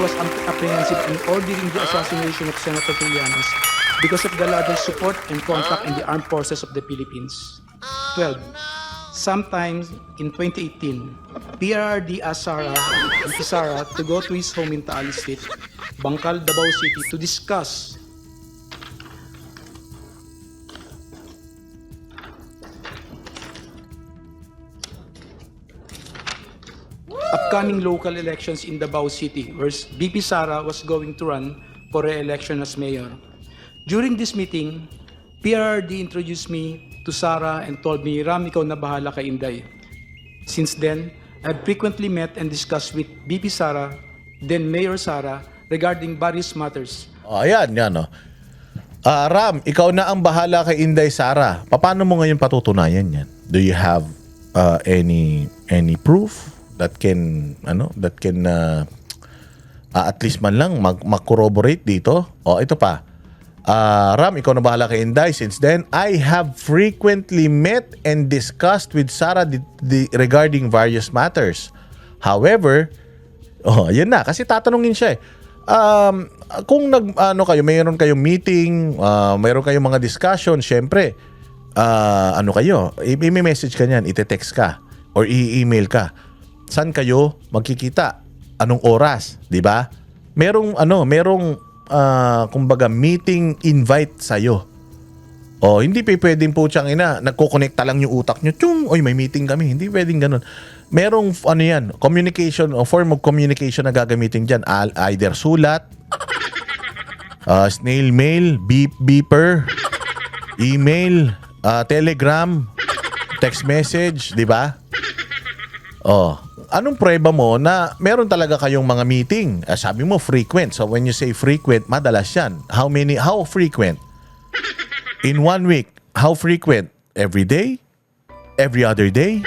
was apprehensive in ordering the assassination of Senator Trillanes because of the latter's support and contact in the armed forces of the Philippines. 12. Sometimes in 2018, PRRD asked Sara to go to his home in Taal State, Bangkal, Davao City to discuss upcoming local elections in Davao City, where BP Sara was going to run for re-election as mayor. During this meeting, PRRD introduced me to Sara and told me, Ram, ikaw na bahala kay Inday. Since then, I've frequently met and discussed with BP Sara, then Mayor Sara, regarding various matters. Ayan, yan o. Ram, ikaw na ang bahala kay Inday Sara. Paano mo ngayon patutunayan yan? Do you have any proof that can at least man lang mag-corroborate dito? O ito pa. Ram, ikaw na bahala kay Inday. Since then, I have frequently met and discussed with Sara regarding various matters. However, yun na. Kasi tatanungin siya eh. Kung mayroon kayong meeting, mayroon kayong mga discussion, syempre, i-message ka niyan, ite-text ka, or i-email ka. Saan kayo magkikita? Anong oras? Di ba? Merong kumbaga meeting invite sa'yo. Hindi pwedeng po tiyang nagko-connecta lang yung utak nyo. Oy, may meeting kami. Hindi pwedeng ganun. Merong communication o form of communication na gagamitin dyan. Either sulat, snail mail, beeper, email, telegram, text message, di ba? Anong prueba mo na meron talaga kayong mga meeting? Sabi mo frequent. So when you say frequent, madalas yan. How frequent? In 1 week, how frequent? Every day? Every other day?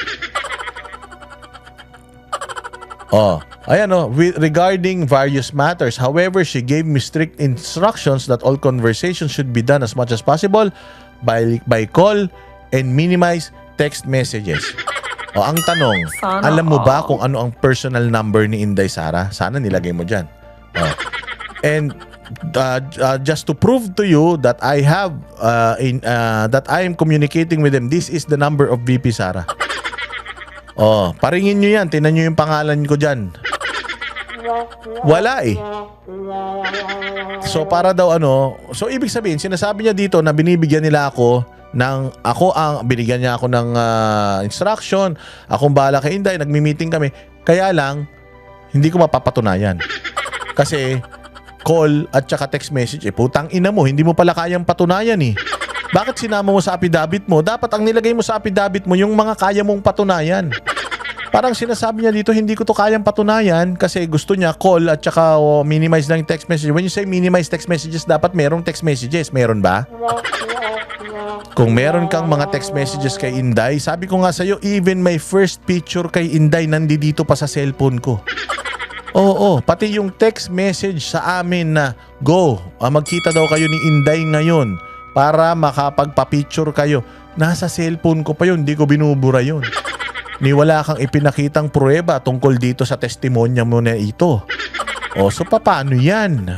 Regarding various matters. However, she gave me strict instructions that all conversations should be done as much as possible by call and minimize text messages. Ang tanong, alam mo ba kung ano ang personal number ni Inday Sara? Sana nilagay mo dyan. And just to prove to you that I have that I am communicating with them, this is the number of VP Sara. Paringin nyo yan. Tingnan nyo yung pangalan ko dyan. Wala eh. So para daw so ibig sabihin, sinasabi niya dito na binibigyan nila ako binigyan niya ako ng instruction, akong bahala kay Inday, nagmi-meeting kami. Kaya lang, hindi ko mapapatunayan. Kasi, call at saka text message, putang ina mo, hindi mo pala kayang patunayan eh. Bakit sinama mo sa affidavit mo? Dapat ang nilagay mo sa affidavit mo, yung mga kaya mong patunayan. Parang sinasabi niya dito, hindi ko to kayang patunayan kasi gusto niya call at saka minimize lang yung text message. When you say minimize text messages, dapat merong text messages. Meron ba? Kung meron kang mga text messages kay Inday, sabi ko nga sa'yo, even my first picture kay Inday nandito pa sa cellphone ko. Pati yung text message sa amin na, go, magkita daw kayo ni Inday ngayon para makapagpa-picture kayo. Nasa cellphone ko pa yun, hindi ko binubura yun. Ni wala kang ipinakitang pruweba tungkol dito sa testimonya mo na ito. So paano yan?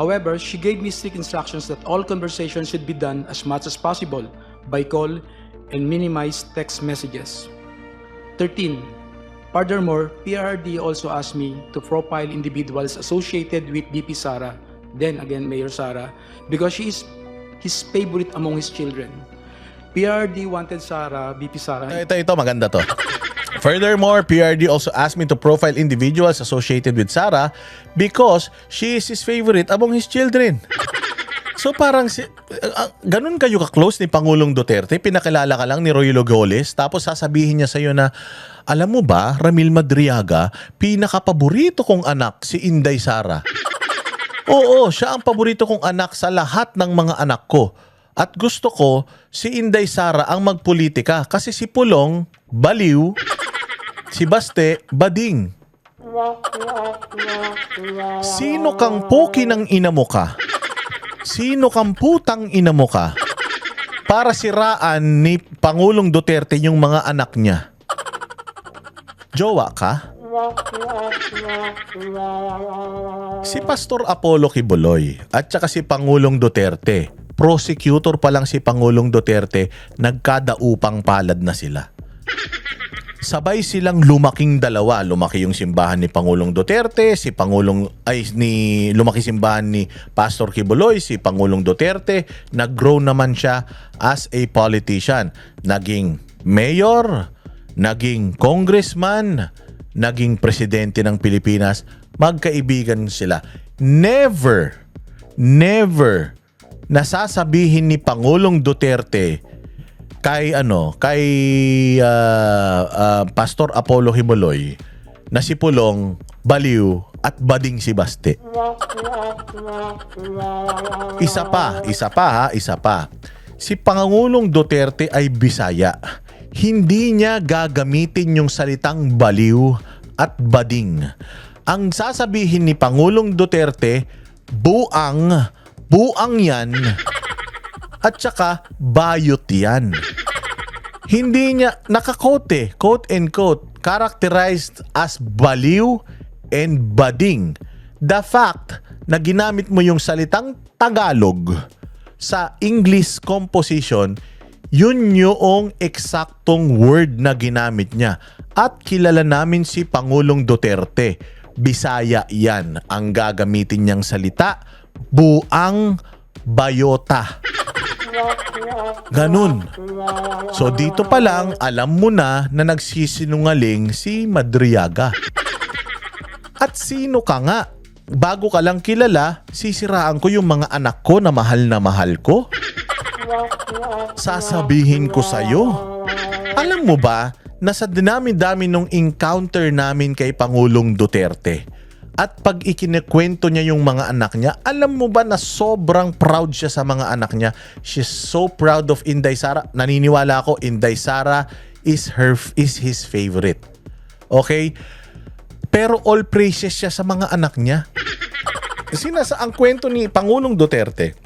However, she gave me strict instructions that all conversations should be done as much as possible by call and minimize text messages. 13. Furthermore, PRRD also asked me to profile individuals associated with BP Sara, then again Mayor Sara, because she is his favorite among his children. PRRD wanted BP Sara. Ito, maganda to. Furthermore, PRD also asked me to profile individuals associated with Sara because she is his favorite among his children. So parang ganun kayo ka-close ni Pangulong Duterte, pinakilala ka lang ni Roy Logoles, tapos sasabihin niya sa'yo na, alam mo ba, Ramil Madriaga, pinakapaborito kong anak si Inday Sara. Oo, siya ang paborito kong anak sa lahat ng mga anak ko. At gusto ko si Inday Sara ang magpolitika kasi si Pulong, baliw, si Baste, bading. Sino kang poki ng ina mo ka? Sino kang putang ina mo ka? Para siraan ni Pangulong Duterte yung mga anak niya. Jowa ka? Si Pastor Apollo Kibuloy at saka si Pangulong Duterte, prosecutor pa lang si Pangulong Duterte, nagkadaupang palad na sila. Sabay silang lumaking dalawa. Lumaki yung simbahan ni Pangulong Duterte, lumaki simbahan ni Pastor Kibuloy, si Pangulong Duterte, nag-grow naman siya as a politician. Naging mayor, naging congressman, naging presidente ng Pilipinas. Magkaibigan sila. Never nasasabihin ni Pangulong Duterte kay Pastor Apollo Kibuloy na si Pulong baliw at bading si Baste. Isa pa. Si Pangulong Duterte ay Bisaya. Hindi niya gagamitin yung salitang baliw at bading. Ang sasabihin ni Pangulong Duterte, buang yan at saka bayot yan. Hindi niya nakakote, quote and quote, characterized as baliw and bading. The fact na ginamit mo yung salitang Tagalog sa English composition, yun yung eksaktong word na ginamit niya. At kilala namin si Pangulong Duterte. Bisaya yan ang gagamitin niyang salita. Buang bayota. Ganun. So dito pa lang, alam mo na nagsisinungaling si Madriaga. At sino ka nga? Bago ka lang kilala, sisiraan ko yung mga anak ko na mahal ko? Sasabihin ko sa'yo. Alam mo ba, na sa dinami-dami nung encounter namin kay Pangulong Duterte, at pag ikinikwento niya yung mga anak niya, alam mo ba na sobrang proud siya sa mga anak niya? She's so proud of Inday Sara. Naniniwala ako, Inday Sara is his favorite. Okay? Pero all praises siya sa mga anak niya. Kasi ang kwento ni Pangulong Duterte,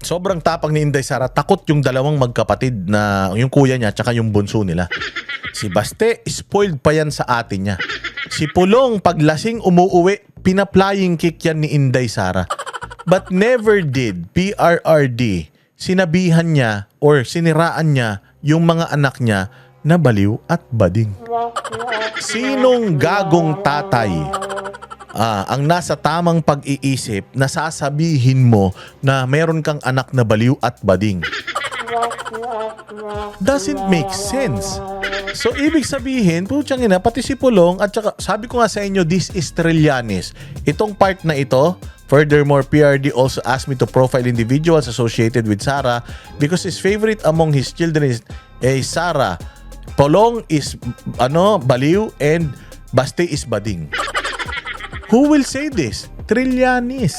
sobrang tapang ni Inday Sara, takot yung dalawang magkapatid na yung kuya niya tsaka yung bunso nila. Si Baste, spoiled pa yan sa atin niya. Si Pulong, paglasing umuuwi, pina-flying kick yan ni Inday Sara. But never did PRRD sinabihan niya or siniraan niya yung mga anak niya na baliw at bading. Sinong gagong tatay ang nasa tamang pag-iisip na sasabihin mo na meron kang anak na baliw at bading? Doesn't make sense. So, ibig sabihin, putyang ina, pati si Pulong, at saka, sabi ko nga sa inyo, this is Trillanes. Itong part na ito, furthermore, PRD also asked me to profile individuals associated with Sara because his favorite among his children is Sara. Pulong is, baliw, and Baste is bading. Who will say this? Trillanes.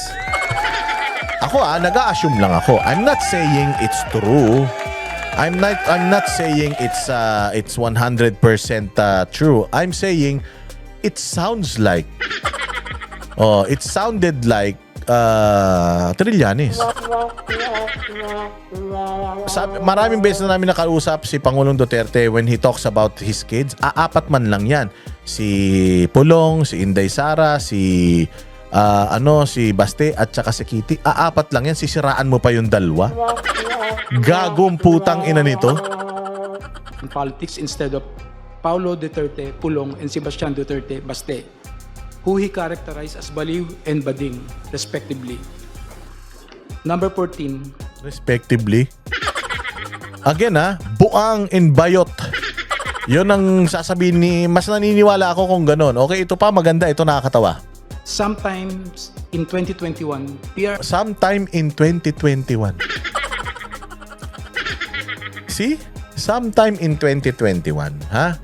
Ako nag-a-assume lang ako. I'm not saying it's true. I'm not saying it's 100% true. I'm saying it sounds like it sounded like Trillanes. Maraming beses na namin nakausap si Pangulong Duterte when he talks about his kids. Apat man lang yan. Si Pulong, si Inday Sara, si Baste at saka si Kitty. Apat lang yan. Sisiraan mo pa yung dalawa. Gagong putang ina nito. In politics instead of Paulo Duterte, Pulong, and Sebastian Duterte, Baste, who he characterized as baliw and bading, respectively. Number 14. Respectively. Again buang and bayot. Yun ang sasabihin mas naniniwala ako kung ganon. Okay, ito pa maganda, ito nakakatawa. Sometimes in 2021, Sometime in 2021. See? Sometime in 2021, ha?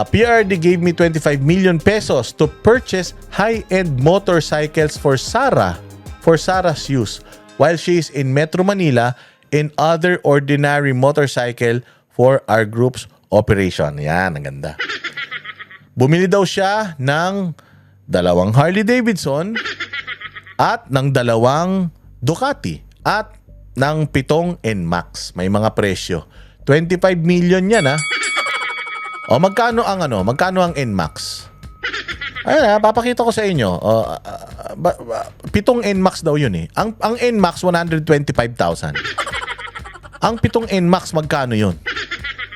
PRD gave me 25 million pesos to purchase high-end motorcycles for Sara's use while she is in Metro Manila and other ordinary motorcycle for our group's operation. Yan, ang ganda. Bumili daw siya ng 2 Harley Davidson at ng 2 Ducati at ng 7 NMAX. May mga presyo. 25 million yan, ha? O magkano ang NMAX? Ayan, papakita ko sa inyo. 7 NMAX daw yun eh. Ang NMAX, 125,000. Ang 7 NMAX, magkano yun?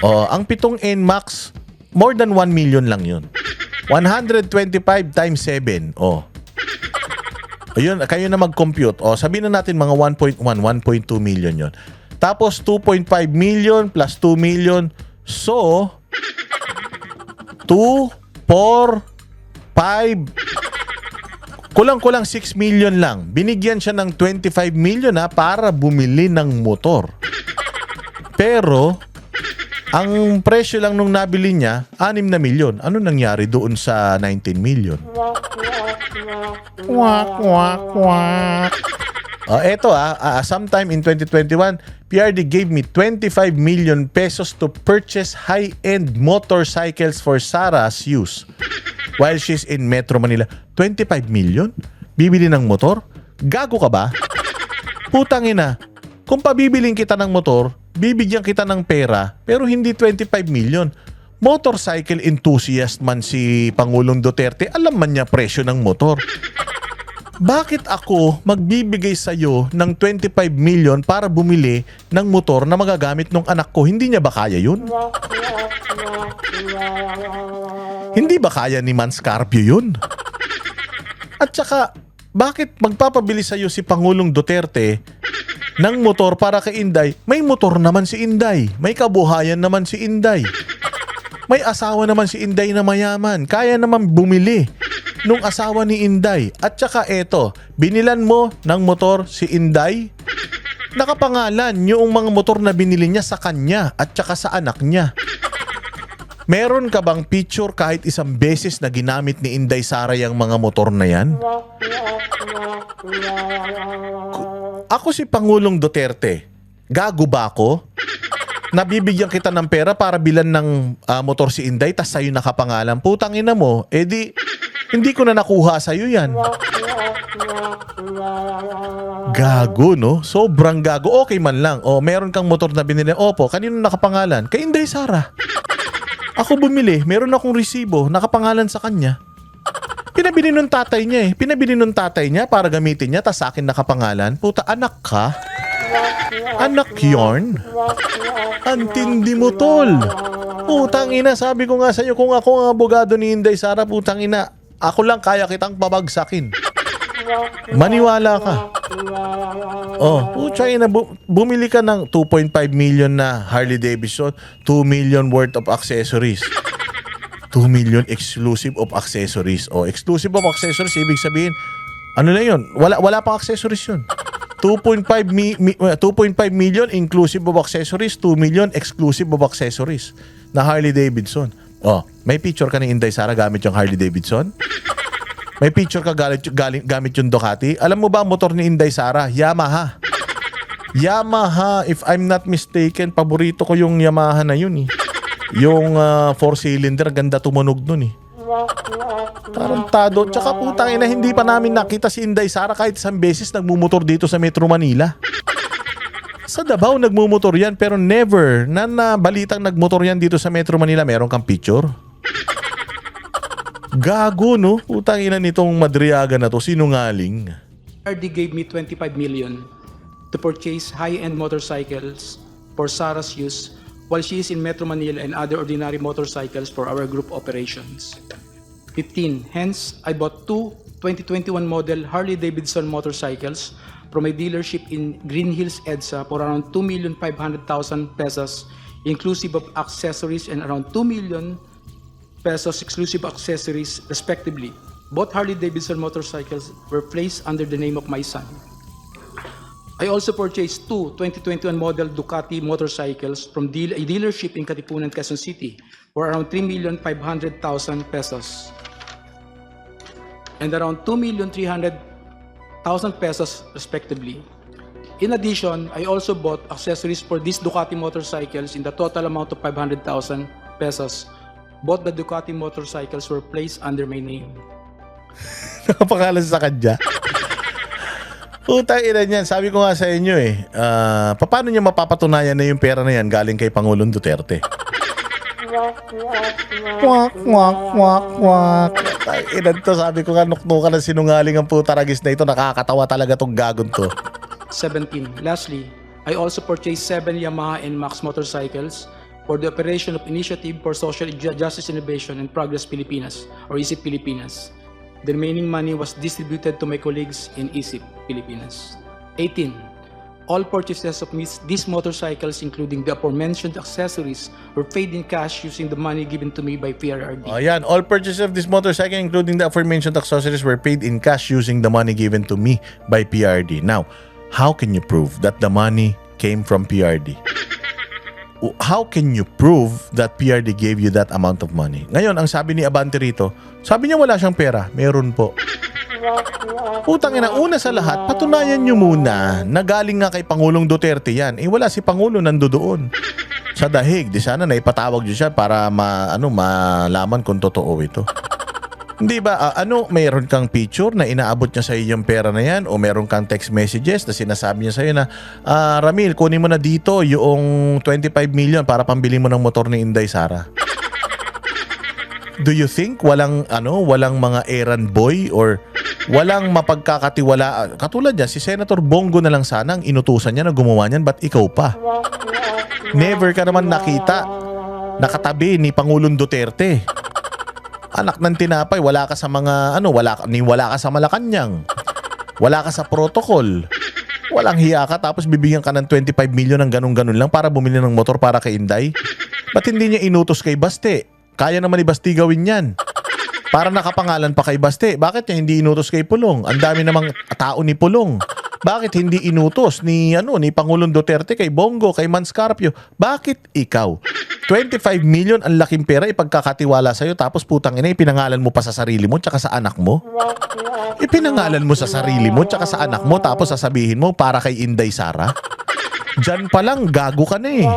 Ang 7 NMAX, more than 1 million lang yun. 125 times 7. Ayun, kayo na mag-compute. Sabihin na natin mga 1.1, 1.2 million yun. Tapos 2.5 million plus 2 million. So, 2, 4, 5, kulang-kulang 6 million lang. Binigyan siya ng 25 million para bumili ng motor. Pero, ang presyo lang nung nabili niya, 6 na milyon. Ano nangyari doon sa 19 million? Wak, wak, wak. Eto sometime in 2021, PRD gave me 25 million pesos to purchase high-end motorcycles for Sarah's use while she's in Metro Manila. 25 million? Bibili ng motor? Gago ka ba? Putang ina. Kung pabibiling kita ng motor, bibigyan kita ng pera, pero hindi 25 million. Motorcycle enthusiast man si Pangulong Duterte, alam man niya presyo ng motor. Bakit ako magbibigay sa'yo ng 25 million para bumili ng motor na magagamit ng anak ko? Hindi niya ba kaya yun? Hindi ba kaya ni Man Scarpio yun? At saka, bakit magpapabili sa'yo si Pangulong Duterte ng motor para kay Inday? May motor naman si Inday. May kabuhayan naman si Inday. May asawa naman si Inday na mayaman. Kaya naman bumili nung asawa ni Inday. At saka eto, binilan mo ng motor si Inday, nakapangalan yung mga motor na binili niya sa kanya at saka sa anak niya. Meron ka bang picture kahit isang beses na ginamit ni Inday Sara yung mga motor na yan? Ako si Pangulong Duterte. Gago ba ako? Nabibigyan kita ng pera para bilan ng motor si Inday tas sa'yo nakapangalan. Putang ina mo, hindi ko na nakuha sa'yo yan. Gago, no? Sobrang gago. Okay man lang. Meron kang motor na binili. Opo, kanino nakapangalan? Kay Inday Sara. Ako bumili. Meron akong resibo. Nakapangalan sa kanya. Pinabili nung tatay niya eh. Pinabili nung tatay niya para gamitin niya tas sa akin nakapangalan. Puta, anak ka? Anak yarn? Antindi mo, tol. Putang ina, sabi ko nga sa'yo, kung ako ang abogado ni Inday Sara, putang ina, ako lang kaya kitang pabagsakin. Maniwala ka. Putang ina, bumili ka ng 2.5 million na Harley Davidson, 2 million worth of accessories. 2 million exclusive of accessories. Exclusive of accessories, ibig sabihin, ano na yun? Wala pang accessories yun. 2.5 million inclusive of accessories, 2 million exclusive of accessories na Harley Davidson. May picture ka ni Inday Sara gamit yung Harley Davidson? May picture ka gamit yung Ducati? Alam mo ba motor ni Inday Sara? Yamaha. Yamaha, if I'm not mistaken, paborito ko yung Yamaha na yun eh. Yung 4-cylinder, ganda tumunog nun eh. Tarantado. Tsaka putang ina, hindi pa namin nakita si Inday Sara kahit isang beses nagmumotor dito sa Metro Manila. Sa Davao nagmumotor yan pero never na balitang nagmotor yan dito sa Metro Manila. Meron kang picture? Gago, no? Putang ina nitong Madriaga na to. Sinungaling. RD gave me 25 million to purchase high-end motorcycles for Sarah's use while she is in Metro Manila and other ordinary motorcycles for our group operations. 15. Hence, I bought two 2021 model Harley-Davidson motorcycles from a dealership in Green Hills, EDSA for around 2,500,000 pesos inclusive of accessories and around 2 million pesos exclusive accessories respectively. Both Harley-Davidson motorcycles were placed under the name of my son. I also purchased two 2021 model Ducati motorcycles from a dealership in Katipunan, Quezon City for around 3,500,000 pesos and around 2,300,000 pesos respectively. In addition, I also bought accessories for these Ducati motorcycles in the total amount of 500,000 pesos. Both the Ducati motorcycles were placed under my name. Nakapangalan sa kanya. Putang ina niyan. Sabi ko nga sa inyo paano niya mapapatunayan na yung pera na yan galing kay Pangulong Duterte? Kwak, kwak, kwak, kwak. Inan to, sabi ko nga, nuknukan ng sinungaling ang putaragis na ito. Nakakatawa talaga tong gagon to. 17. Lastly, I also purchased 7 Yamaha NMAX motorcycles for the operation of Initiative for Social Justice Innovation and Progress Pilipinas, or ISIP Pilipinas. The remaining money was distributed to my colleagues in ISIP Pilipinas. 18. All purchases of these motorcycles, including the aforementioned accessories, were paid in cash using the money given to me by PRRD. O yan, all purchases of this motorcycle, including the aforementioned accessories, were paid in cash using the money given to me by PRD. Now, how can you prove that the money came from PRD? How can you prove that PRD gave you that amount of money? Ngayon, ang sabi ni Abante rito, sabi niya wala siyang pera. Meron po. Utang ina, una sa lahat, patunayan nyo muna na galing nga kay Pangulong Duterte yan. Eh wala si Pangulo nandoon sa dahig. Di sana na ipatawag nyo siya para malaman kung totoo ito. Hindi ba, mayroon kang picture na inaabot niya sa iyo yung pera na yan, o meron kang text messages na sinasabi niya sa iyo na, Ramil, kunin mo na dito yung 25 million para pambili mo ng motor ni Inday Sara. Do you think walang mga errand boy or walang mapagkakatiwala? Katulad niya, si Senator Bongo na lang sana ang inutusan niya na gumawa niyan, ba't ikaw pa? Never ka naman nakita nakatabi ni Pangulong Duterte. Anak ng tinapay, wala ka sa mga wala ka sa Malacanang. Wala ka sa protocol. Walang hiya ka tapos bibigyan ka ng 25 million ng ganun-ganun lang para bumili ng motor para kay Inday. Ba't hindi niya inutos kay Baste? Kaya naman ni Basti gawin yan. Para nakapangalan pa kay Baste. Bakit niya hindi inutos kay Pulong? Ang dami namang tao ni Pulong. Bakit hindi inutos ni Pangulong Duterte kay Bongo, kay Manscarpio? Bakit ikaw? 25 million ang laking pera ipagkakatiwala sa'yo tapos putang ina ipinangalan mo pa sa sarili mo tsaka sa anak mo? Ipinangalan mo sa sarili mo tsaka sa anak mo tapos sasabihin mo para kay Inday Sara? Diyan pa lang gago ka na eh.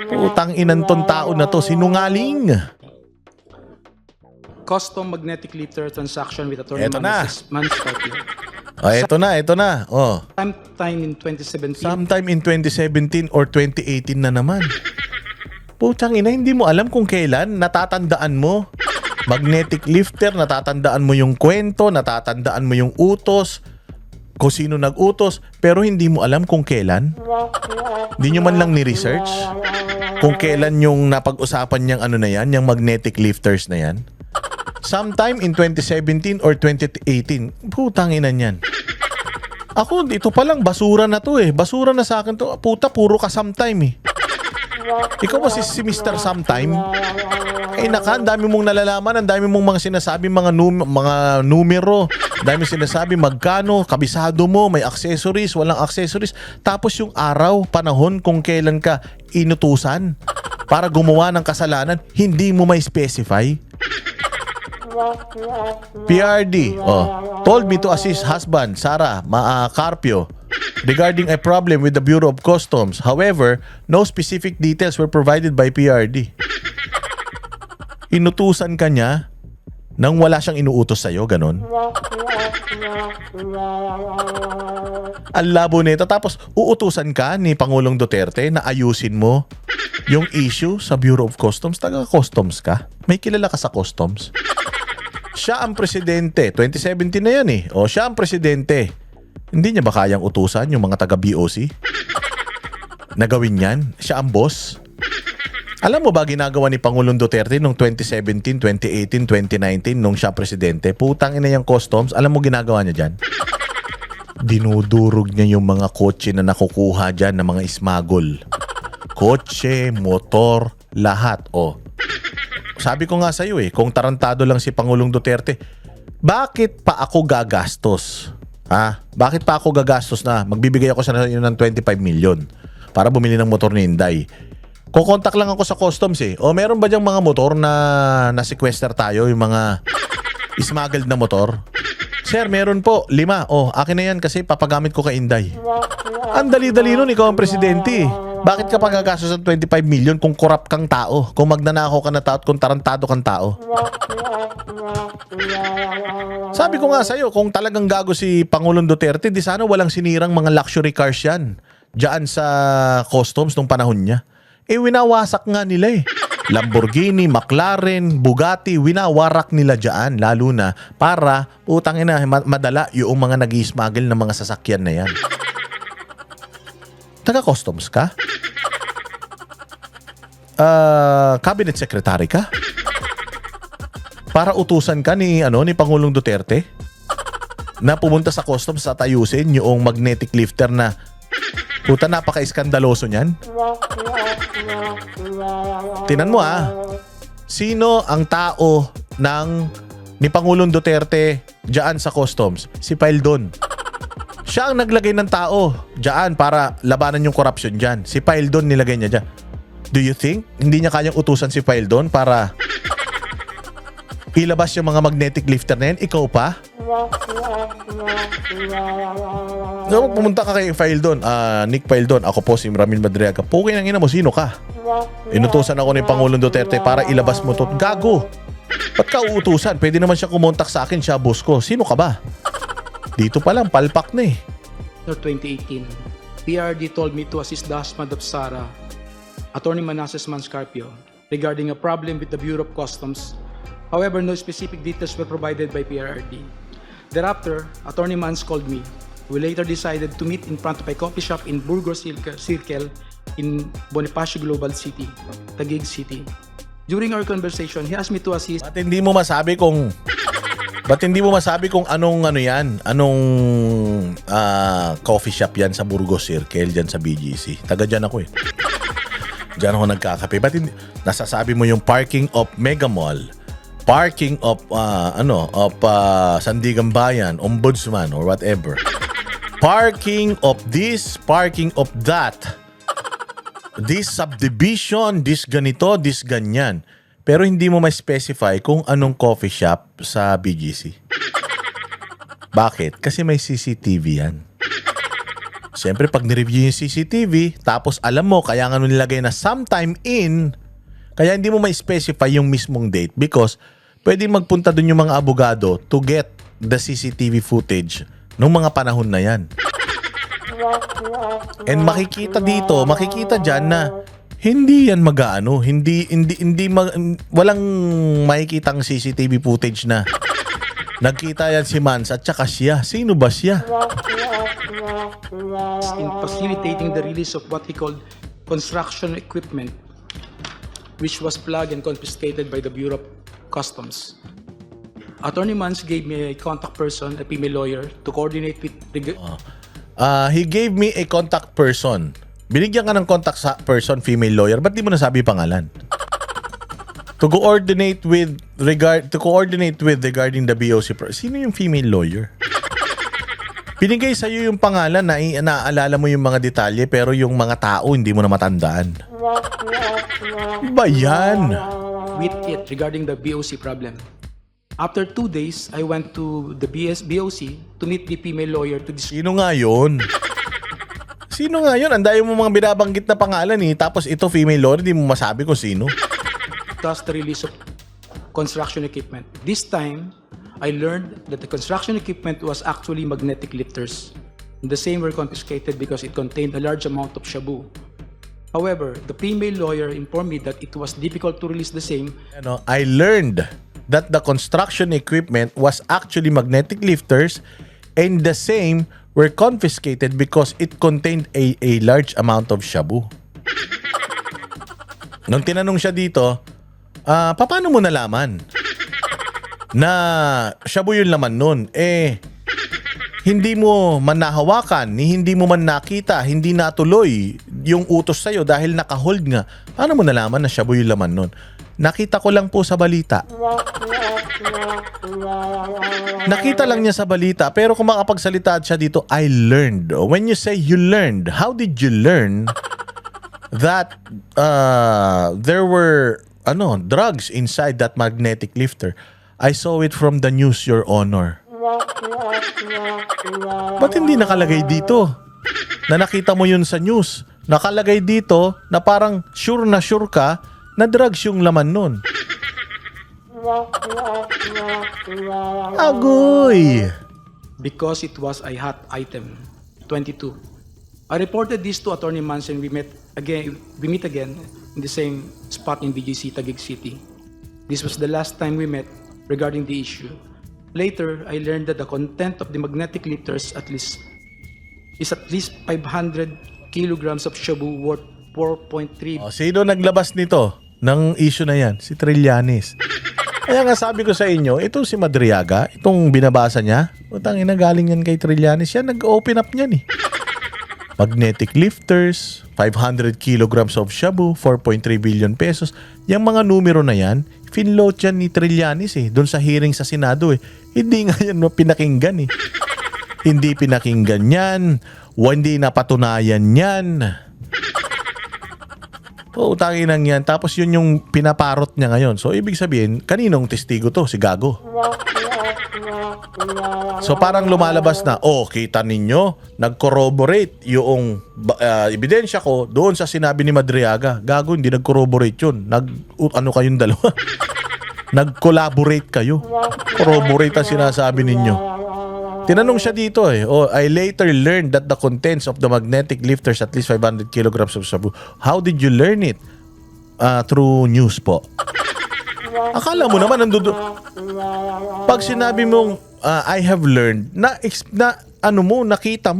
Putang inan tong tao na to, sinungaling. Custom magnetic lifter transaction with attorney Eto na. Manscarpio. Ito na. Oh. Sometime in 2017. Sometime in 2017 or 2018 na naman. Putang ina, hindi mo alam kung kailan, natatandaan mo. Magnetic lifter, natatandaan mo yung kwento, natatandaan mo yung utos, kung sino nag-utos, pero hindi mo alam kung kailan. Hindi nyo man lang ni-research kung kailan yung napag-usapan niyang yung magnetic lifters na yan. Sometime in 2017 or 2018. Putang ina niyan. Ako, ito pa lang, basura na to eh. Basura na sa akin to. Puta, puro ka sometime eh. Ikaw ba si Mr. Sometime? Ang dami mong nalalaman, ang dami mong mga sinasabi, mga numero, ang dami sinasabi, magkano, kabisado mo, may accessories, walang accessories. Tapos yung araw, panahon, kung kailan ka inutusan para gumawa ng kasalanan, hindi mo may specify. PRD told me to assist husband Sara Carpio regarding a problem with the Bureau of Customs. However, no specific details were provided by PRD. Inutusan ka niya nang wala siyang inuutos sa'yo, ganon. Ang labo nito. Tapos uutusan ka ni Pangulong Duterte na ayusin mo yung issue sa Bureau of Customs. Taga-customs ka? May kilala ka sa customs? Siya ang presidente. 2017 na yan eh. Siya ang presidente. Hindi niya ba kayang utusan yung mga taga-BOC? Nagawin yan? Siya ang boss? Alam mo ba ginagawa ni Pangulong Duterte noong 2017, 2018, 2019 nung siya presidente? Putang ina yung customs. Alam mo ginagawa niya dyan? Dinudurog niya yung mga kotse na nakukuha dyan ng mga smuggle. Kotse, motor, lahat. Sabi ko nga sa'yo kung tarantado lang si Pangulong Duterte, bakit pa ako gagastos? Bakit pa ako gagastos na magbibigay ako sa inyo ng 25 million para bumili ng motor ni Inday? Kukontak lang ako sa customs meron ba diyang mga motor na sequester tayo, yung mga smuggled na motor? Sir, meron po, 5. Akin na yan kasi papagamit ko kay Inday. Ang dali-dali nun, ikaw ang presidente. Bakit ka pagagastos ng 25 million kung corrupt kang tao? Kung magnanakaw ka na tao at kung tarantado kang tao? Sabi ko nga sa'yo, kung talagang gago si Pangulong Duterte, di sana walang sinirang mga luxury cars yan diyan sa customs nung panahon niya. Winawasak nga nila Lamborghini, McLaren, Bugatti, winawarak nila dyan. Lalo na para, utang ina, madala yung mga nag-i-smuggle ng mga sasakyan na yan. Taga-customs ka? Cabinet secretary ka? Para utusan ka ni Pangulong Duterte na pumunta sa customs at ayusin yung magnetic lifter na puta, napaka-iskandaloso niyan. Tinan mo sino ang tao ni Pangulong Duterte diyan sa customs? Si Paildon. Siya ang naglagay ng tao diyan para labanan yung corruption diyan. Si Paildon nilagay niya diyan. Do you think hindi niya kayang utusan si Paildon para ilabas yung mga magnetic lifter na yan? Ikaw pa? So, pumunta ka kay Paildon, Nick Paildon. Ako po si Ramil Madriaga. Pukin ang ina mo, sino ka? Inutusan ako ni Pangulong Duterte para ilabas mo to. Gago! Ba't ka uutusan? Pwede naman siya kumontak sa akin, siya boss ko. Sino ka ba? Dito pa lang, palpak na eh. After 2018, PRD told me to assist the husband of Sara, Attorney Manasseh Manscarpio, regarding a problem with the Bureau of Customs. However, no specific details were provided by PRD. Thereafter, Attorney Mans called me. We later decided to meet in front of a coffee shop in Burgos Circle in Bonifacio Global City, Taguig City. During our conversation, he asked me to assist. Ba't hindi mo masabi kung anong coffee shop yan sa Burgos Circle dyan sa BGC? Taga dyan ako eh. Dyan ako nagkakape. Ba't hindi nasasabi mo yung parking of Mega Mall? Parking of Sandigan Bayan, Ombudsman or whatever. Parking of this, parking of that. This subdivision, this ganito, this ganyan. Pero hindi mo ma-specify kung anong coffee shop sa BGC. Bakit? Kasi may CCTV yan. Siyempre pag nireview yung CCTV, tapos alam mo, kaya nga nilagay na sometime in, kaya hindi mo ma-specify yung mismong date because pwedeng magpunta dun yung mga abogado to get the CCTV footage nung mga panahon na yan. And makikita dyan na hindi yan walang makikitang CCTV footage na nagkita yan si Mans at saka siya. Sino ba siya? In facilitating the release of what he called construction equipment, which was plugged and confiscated by the Bureau of Customs. Attorney Mans gave me a contact person, a female lawyer, to coordinate with... He gave me a contact person. Binigyan ka ng contact person, female lawyer. Ba't di mo nasabi pangalan? To coordinate with regarding the BOC. Sino yung female lawyer? Binigay sa'yo yung pangalan na naaalala mo yung mga detalye pero yung mga tao hindi mo na matandaan. Ba yan? With it regarding the BOC problem. After 2 days, I went to the BOC to meet the female lawyer to discuss. Sino nga yun? Sino nga yun? Andayo mo mga binabanggit na pangalan tapos ito female lawyer, hindi mo masabi kung sino. The release of construction equipment. This time, I learned that the construction equipment was actually magnetic lifters. The same were confiscated because it contained a large amount of shabu. However, the female lawyer informed me that it was difficult to release the same. I learned that the construction equipment was actually magnetic lifters and the same were confiscated because it contained a large amount of shabu. Nung tinanong siya dito, paano mo nalaman na shabu yung laman nun? Hindi mo man nahawakan, hindi mo man nakita, hindi natuloy yung utos sa'yo dahil nakahold nga. Paano mo nalaman na shabu yung laman nun? Nakita ko lang po sa balita. Nakita lang niya sa balita, pero kung makapagsalita siya dito, I learned. When you say you learned, how did you learn that there were drugs inside that magnetic lifter? I saw it from the news, Your Honor. Ba't hindi nakalagay dito na nakita mo yun sa news? Nakalagay dito na parang sure ka na drugs yung laman nun. Agoy! Because it was a hot item. 22. I reported this to Attorney Manson. We meet again in the same spot in BGC Taguig City. This was the last time we met regarding the issue. Later, I learned that the content of the magnetic lifters is at least 500 kilograms of shabu worth 4.3. Sino naglabas nito ng issue na yan? Si Trillanes. Kaya nga sabi ko sa inyo, ito si Madriaga, itong binabasa niya, utang ina galing yan kay Trillanes, yan nag-open up niyan eh. Magnetic lifters, 500 kilograms of shabu, 4.3 billion pesos. Yung mga numero na yan, finload yan ni Trillanes eh, doon sa hearing sa Senado eh. Hindi nga yan pinakinggan eh. Hindi pinakinggan yan, hindi napatunayan yan. Utangin lang yan. Tapos yun yung pinaparot niya ngayon. So, ibig sabihin, kaninong testigo to? Si Gago. So, parang lumalabas na, kita ninyo, nag-corroborate yung ebidensya ko doon sa sinabi ni Madriaga. Gago, hindi nag-corroborate yun. Ano kayong dalawa? Nag-collaborate kayo. Corroborate ang sinasabi ninyo. Tinanong siya dito I later learned that the contents of the magnetic lifters at least 500 kilograms of shabu. How did you learn it? Through news po. Akala mo naman pag sinabi mong I have learned, nakita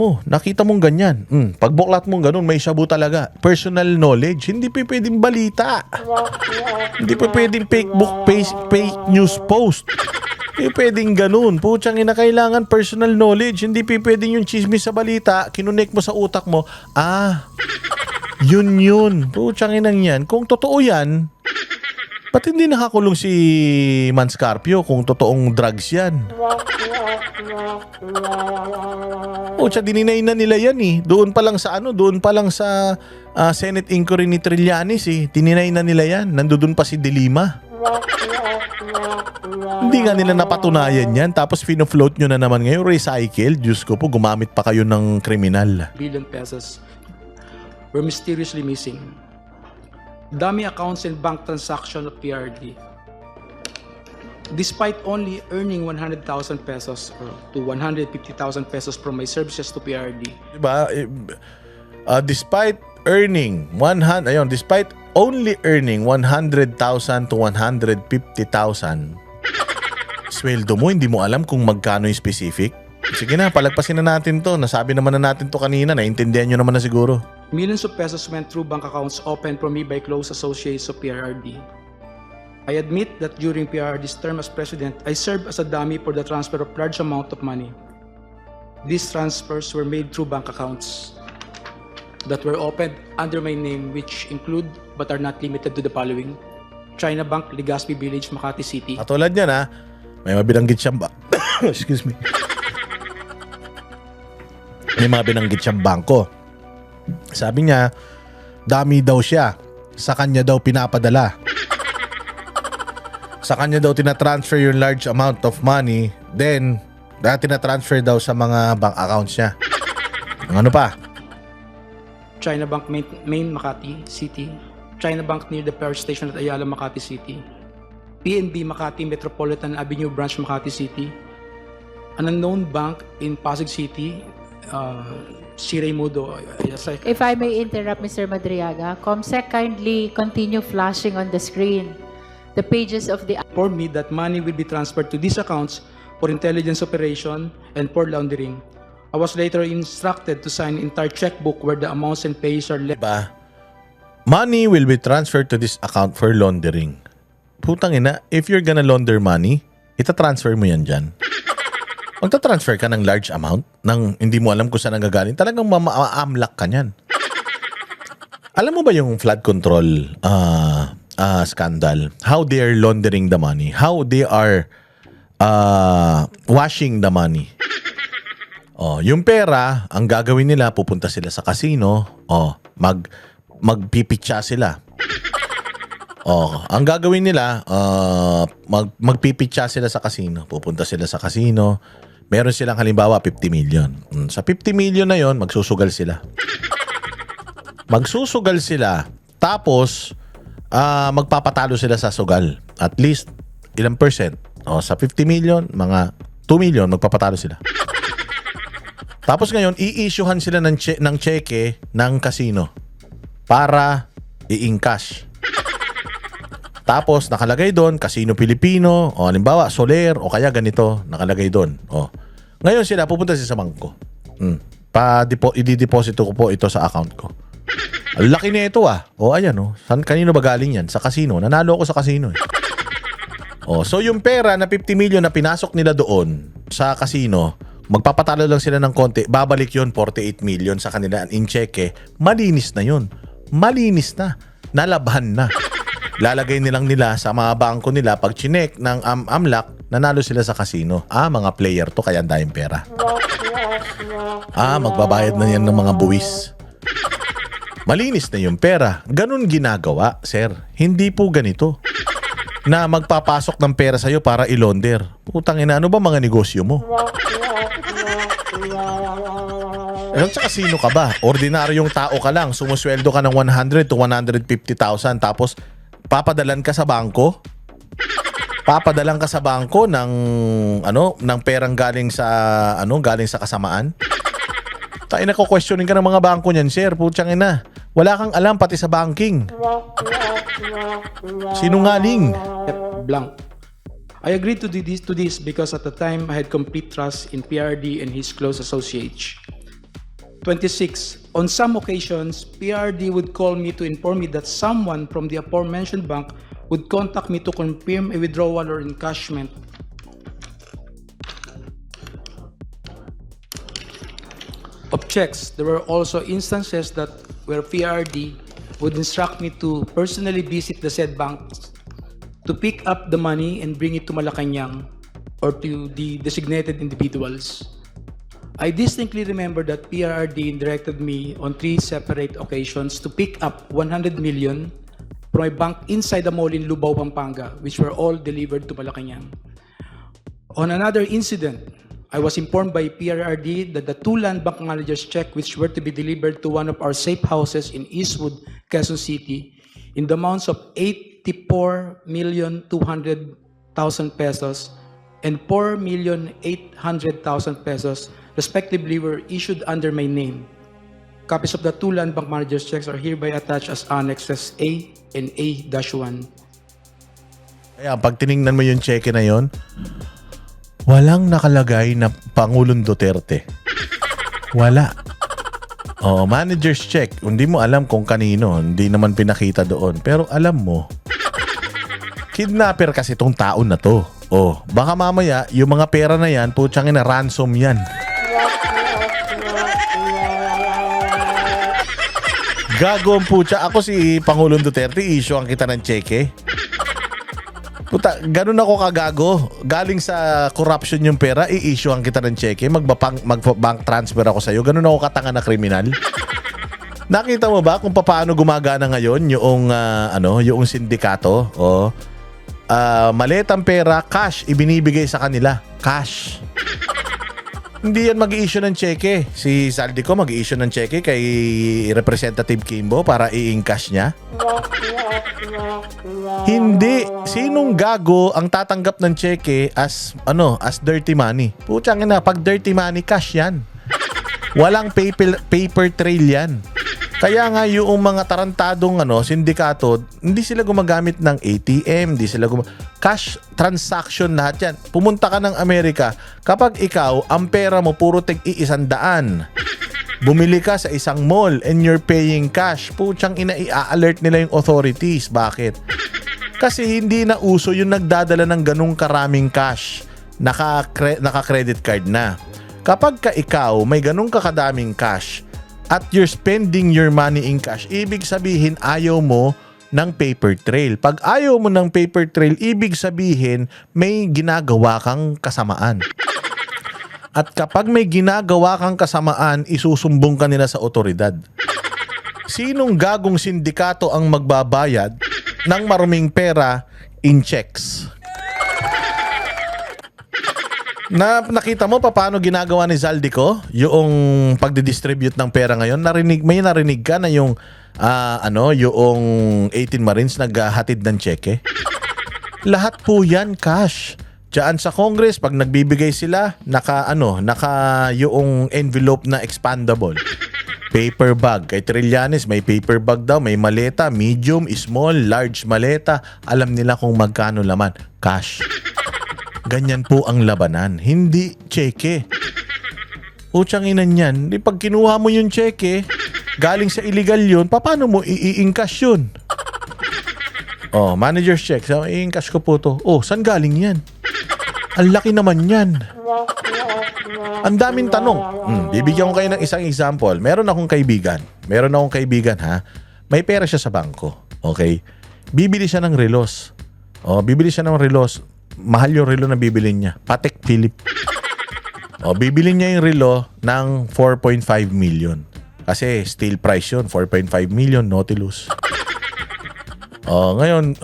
mong ganyan. Pag buklat mong ganun, may shabu talaga. Personal knowledge. Hindi pa pwedeng balita. Hindi pa pwedeng fake news post. Hindi pwedeng ganun. Putsang ina, kailangan personal knowledge. Hindi pwedeng yung chismis sa balita, kinunik mo sa utak mo, yun. Putsang inang yan. Kung totoo yan, ba't hindi nakakulong si Man Scarpio kung totoong drugs yan? Putsa, dininay na nila yan eh. Doon pa lang sa Senate inquiry ni Trillanes eh. Dininay na nila yan. Nandoon pa si De Lima. Hindi nga nila napatunayan yan. Tapos fino-float nyo na naman ngayon. Recycle. Diyos ko po, gumamit pa kayo ng kriminal. Billion pesos were mysteriously missing. Dummy accounts and bank transaction of PRD. Despite only earning 100,000 pesos to 150,000 pesos from my services to PRD. Diba? Despite only earning 100,000 to 150,000, sweldo mo, hindi mo alam kung magkano yung specific. Sige na, palagpasin na natin to. Nasabi naman na natin to kanina. Naintindihan nyo naman na siguro. Millions of pesos went through bank accounts opened for me by close associates of PRRD. I admit that during PRRD's term as president, I served as a dummy for the transfer of large amount of money. These transfers were made through bank accounts that were opened under my name, which include but are not limited to the following: China Bank, Legazpi Village, Makati City. Katulad niyan may mabilanggit siyang excuse me. May mabilanggit siyang bangko. Sabi niya, dami daw siya. Sa kanya daw pinapadala. Sa kanya daw tinatransfer yung large amount of money. Then, tinatransfer daw sa mga bank accounts niya. Ano pa? China Bank Main, Makati City. China Bank near the power station at Ayala, Makati City. PNB Makati Metropolitan Avenue Branch, Makati City. An unknown bank in Pasig City, Siraymudo. If I may interrupt, Mr. Madriaga, COMSEC kindly continue flashing on the screen the pages of the... Informed me that money will be transferred to these accounts for intelligence operation and for laundering. I was later instructed to sign entire checkbook where the amounts and pays are left. Diba? Money will be transferred to this account for laundering. Putang ina, if you're gonna launder money, itatransfer mo yan dyan. Magta-transfer ka ng large amount nang hindi mo alam kung saan nanggagaling, talagang ma-amlak ka niyan. Alam mo ba yung flood control scandal? How they are laundering the money? How they are washing the money? Yung pera, ang gagawin nila, pupunta sila sa casino, magpipitsa sila. Ang gagawin nila, magpipitsa sila sa casino. Pupunta sila sa casino. Meron silang halimbawa 50 million. Sa 50 million na yon, magsusugal sila. Tapos, magpapatalo sila sa sugal. At least, ilang percent? Sa 50 million, mga 2 million, magpapatalo sila. Tapos ngayon, i-issuehan sila ng cheque ng casino para i-encash. Tapos nakalagay doon, Casino Pilipino, o halimbawa Soler, o kaya ganito, nakalagay doon. O. Ngayon sila pupunta sa bangko. I-deposito ko po ito sa account ko. Ang laki nito O ayan kanino ba galing yan? Sa casino. Nanalo ako sa casino so yung pera na 50 million na pinasok nila doon sa casino, magpapatalo lang sila ng konti, babalik yon 48 million sa kanila in cheque. Malinis na yun. Malinis na. Nalabhan na. Lalagay nilang nila sa mga bangko nila. Pag chinek ng AMLAC, nanalo sila sa casino. Mga player to kaya dahil pera. Magbabayad na yan ng mga buwis. Malinis na yung pera. Ganun ginagawa, sir. Hindi po ganito. Na magpapasok ng pera sa'yo para ilonder. Putang ina, ano ba mga negosyo mo? Sa casino ka ba? Ordinaryong tao ka lang. Sumusweldo ka ng 100 to 150,000 tapos papadalan ka sa bangko? Papadalan ka sa bangko ng ng perang galing sa kasamaan? Tayo na ko questioning ka ng mga bangko niyan, sir. Putsang ina. Wala kang alam pati sa banking. Sinungaling. Blank. I agreed to this because at the time I had complete trust in PRD and his close associates. 26. On some occasions, PRD would call me to inform me that someone from the aforementioned bank would contact me to confirm a withdrawal or encashment. Of checks, there were also instances where PRD would instruct me to personally visit the said banks to pick up the money and bring it to Malacanang or to the designated individuals. I distinctly remember that PRD directed me on 3 separate occasions to pick up 100 million from a bank inside the mall in Lubao, Pampanga, which were all delivered to Malacanang. On another incident, I was informed by PRD that the 2 land bank managers' check which were to be delivered to one of our safe houses in Eastwood, Quezon City, in the amounts of 84,200,000 pesos and 4,800,000 pesos, respectively, were issued under my name. Copies of the 2 land bank managers' checks are hereby attached as annexes A and A-1. Kaya pag tiningnan mo yung cheque na yon, walang nakalagay na Pangulong Duterte. Wala. Manager's check. Hindi mo alam kung kanino. Hindi naman pinakita doon. Pero alam mo, kidnapper kasi tong taon na to. Baka mamaya, yung mga pera na yan, putsangin na ransom yan. Gago ang putya. Ako si Pangulong Duterte, issue ang kita ng cheque. Puta, ganun ako kagago. Galing sa corruption yung pera, i-issue ang kita ng cheque, mag-bank transfer ako sa'yo. Ganun ako katanga na kriminal. Nakita mo ba kung paano gumagana ngayon yung sindikato? Maletang pera, cash, ibinibigay sa kanila. Cash. Hindi yan mag-i-issue ng cheque. Si Saldico mag-i-issue ng cheque kay Representative Kimbo para i-encash niya. Hindi. Sinong gago ang tatanggap ng cheque as dirty money? Putsang ina, pag dirty money, cash yan. Walang paper trail yan. Kaya nga yung mga tarantadong sindikato, hindi sila gumagamit ng ATM, hindi sila cash transaction lahat yan. Pumunta ka ng Amerika, kapag ikaw, ang pera mo puro tig-100. Bumili ka sa isang mall and you're paying cash. Putsang ina, i-alert nila yung authorities. Bakit? Kasi hindi na uso yung nagdadala ng ganung karaming cash. Naka-credit card na. Kapag ka ikaw, may ganung kakadaming cash, at you're spending your money in cash, ibig sabihin ayaw mo ng paper trail. Pag ayaw mo ng paper trail, ibig sabihin may ginagawa kang kasamaan. At kapag may ginagawa kang kasamaan, isusumbong ka nila sa otoridad. Sinong gagong sindikato ang magbabayad ng maruming pera in checks? Nakita mo paano ginagawa ni Zaldico yung pagdi-distribute ng pera ngayon? May narinig ka na yung yung 18 Marines naghahatid ng cheque? Lahat po yan cash. Diyan sa Congress pag nagbibigay sila naka yung envelope na expandable. Paper bag. Kay Trillanes, may paper bag daw. May maleta, medium, small, large maleta. Alam nila kung magkano laman. Cash. Ganyan po ang labanan. Hindi cheque. Putsang inan yan. Di pag kinuha mo yung cheque, galing sa illegal yun, paano mo i-encash yun? Oh, manager's check. So, i-encash ko po to. Oh, saan galing yan? Ang laki naman yan. Ang daming tanong. Bibigyan ko kayo ng isang example. Meron akong kaibigan, ha. May pera siya sa bangko. Okay? Bibili siya ng relos. Bibili siya ng relos. Mahal yung relo na bibili niya. Patek Philippe. Bibili niya yung relo ng 4.5 million. Kasi steel price yun. 4.5 million, Nautilus. Ngayon,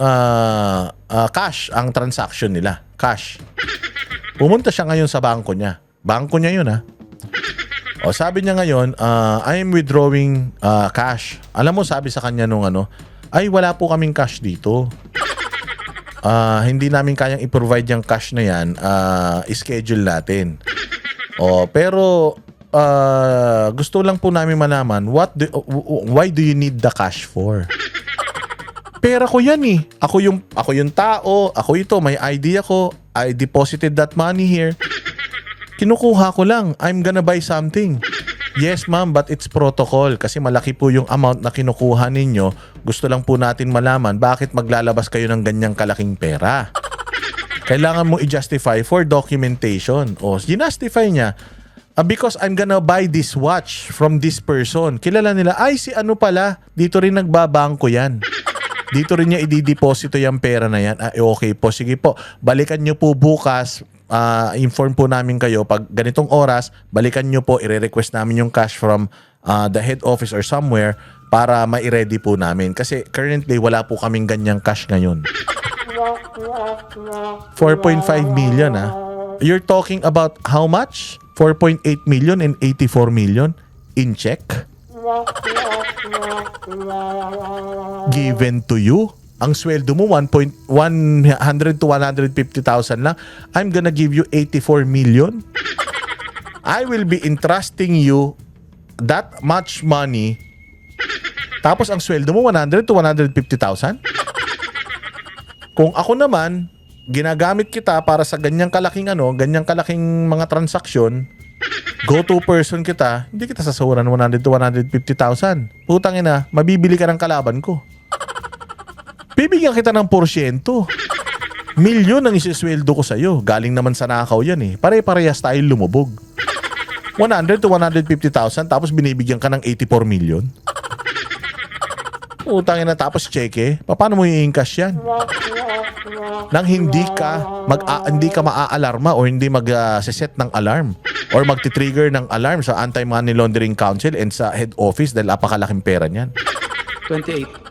cash ang transaction nila. Cash. Pumunta siya ngayon sa bangko niya. Bangko niya yun, ha. Sabi niya ngayon, I am withdrawing cash. Alam mo, sabi sa kanya nung ay wala po kaming cash dito. Hindi namin kayang i-provide yung cash na yan. I-schedule natin. Pero gusto lang po namin malaman, why do you need the cash for? Pera ko yan eh. Ako yung tao, ako ito, may ID ako. I deposited that money here. Kinukuha ko lang. I'm gonna buy something. Yes ma'am, but it's protocol kasi malaki po yung amount na kinukuha ninyo. Gusto lang po natin malaman bakit maglalabas kayo ng ganyang kalaking pera. Kailangan mo i-justify for documentation. Ginastify niya. Because I'm gonna buy this watch from this person. Kilala nila, ay si ano pala, dito rin nagbabangko yan. Dito rin niya i-deposito yung pera na yan. Okay po, sige po. Balikan nyo po bukas. Inform po namin kayo pag ganitong oras, balikan nyo po, i-request namin yung cash from the head office or somewhere para ma-ready po namin. Kasi currently, wala po kaming ganyang cash ngayon. 4.5 million, ha? You're talking about how much? 4.8 million and 84 million in check? Given to you? Ang sweldo mo 100 to 150,000 lang. I'm gonna give you 84 million. I will be entrusting you that much money. Tapos ang sweldo mo 100 to 150,000? Kung ako naman, ginagamit kita para sa ganyang kalaking ganyang kalaking mga transaksyon, go-to person kita, hindi kita sasawaran 100 to 150,000. Putang ina, mabibili ka ng kalaban ko. Bibigyan kita ng porsyento. Milyon ang isisweldo ko sa'yo. Galing naman sa nakaw yan eh. Pare-parehas tayo lumubog. 100 to 150,000 tapos binibigyan ka ng 84 million. Utangin na tapos cheque. Paano mo i-encash yan? Nang hindi ka maa-alarma o hindi mag-set ng alarm or magti-trigger ng alarm sa Anti-Money Laundering Council and sa head office dahil apakalaking pera niyan. 28.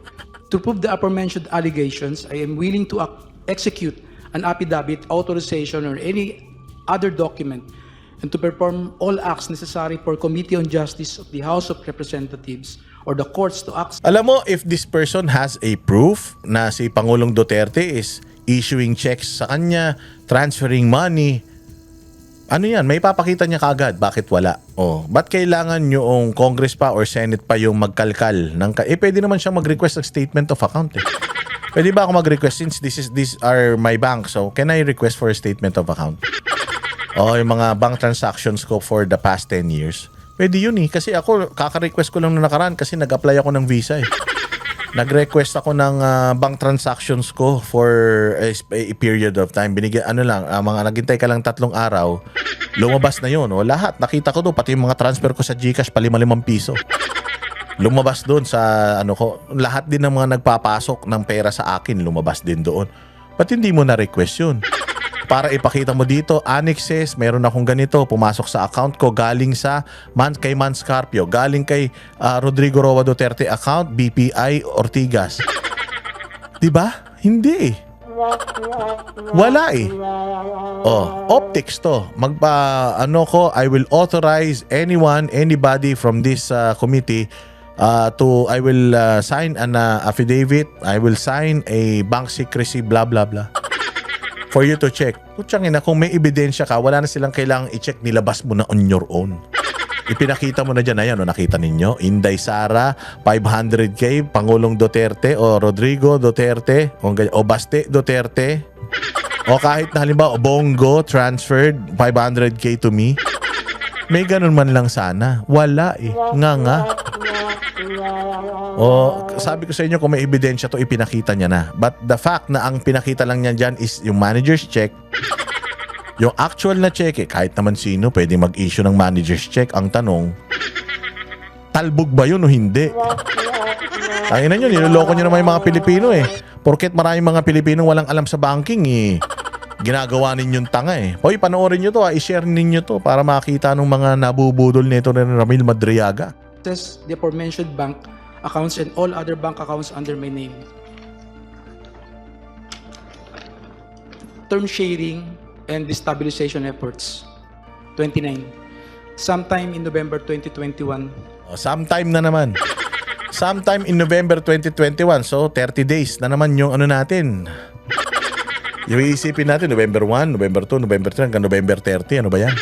To prove the aforementioned allegations, I am willing to execute an affidavit, authorization, or any other document, and to perform all acts necessary for Committee on Justice of the House of Representatives or the courts to act. Alam mo, if this person has a proof na si Pangulong Duterte is issuing checks sa kanya, transferring money, ano yan, may papakita niya kaagad. Bakit wala? Ba't kailangan yung Congress pa or Senate pa yung magkalkal? Pwede naman siyang mag-request ng statement of account. Pwede ba ako mag-request since these are my bank? So, can I request for a statement of account? Yung mga bank transactions ko for the past 10 years. Pwede yun eh. Kasi ako, kaka-request ko lang nung nakaraan kasi nag-apply ako ng visa eh. Nag-request ako ng bank transactions ko for a period of time. Binigyan, mga naghintay ka lang 3 araw, lumabas na yun. Lahat, nakita ko doon, pati yung mga transfer ko sa GCash, pa 5 piso. Lumabas doon sa, lahat din ng mga nagpapasok ng pera sa akin, lumabas din doon. Ba't hindi mo na-request yun? Para ipakita mo dito, annexes, meron akong ganito, pumasok sa account ko, galing sa kay Mans Carpio, galing kay Rodrigo Roa Duterte account, BPI Ortigas. Diba? Hindi eh. Wala eh. Optics to. I will authorize anybody from this committee I will sign an affidavit, I will sign a bank secrecy, blah blah blah. For you to check. Kutsangin na, kung may ebidensya ka, wala na silang kailangang i-check, nilabas mo na on your own. Ipinakita mo na dyan. Ayan, o, nakita ninyo. Inday Sara, 500K. Pangulong Duterte o Rodrigo Duterte o Baste Duterte. O kahit na halimbawa, Bongo transferred 500K to me. May ganun man lang sana. Wala eh. Nga. O sabi ko sa inyo, kung may ebidensya to, ipinakita niya na. But the fact na ang pinakita lang niya dyan is yung manager's check. Yung actual na check, kahit naman sino pwede mag-issue ng manager's check. Ang tanong, talbog ba yun o hindi? Ayun na nyo, niloloko nyo naman yung mga Pilipino eh. Porket maraming mga Pilipino walang alam sa banking eh. Ginagawa ninyong tanga eh. Hoy, panoorin nyo to i-share ninyo to para makita ng mga nabubudol nito ni Ramil Madriaga. The aforementioned bank accounts and all other bank accounts under my name. Term sharing and destabilization efforts. 29. Sometime in November 2021, Sometime na naman. Sometime in November 2021. So, 30 days na naman yung ano natin. Yung iisipin natin, November 1, November 2, November 3, hanggang November 30. Ano ba yan?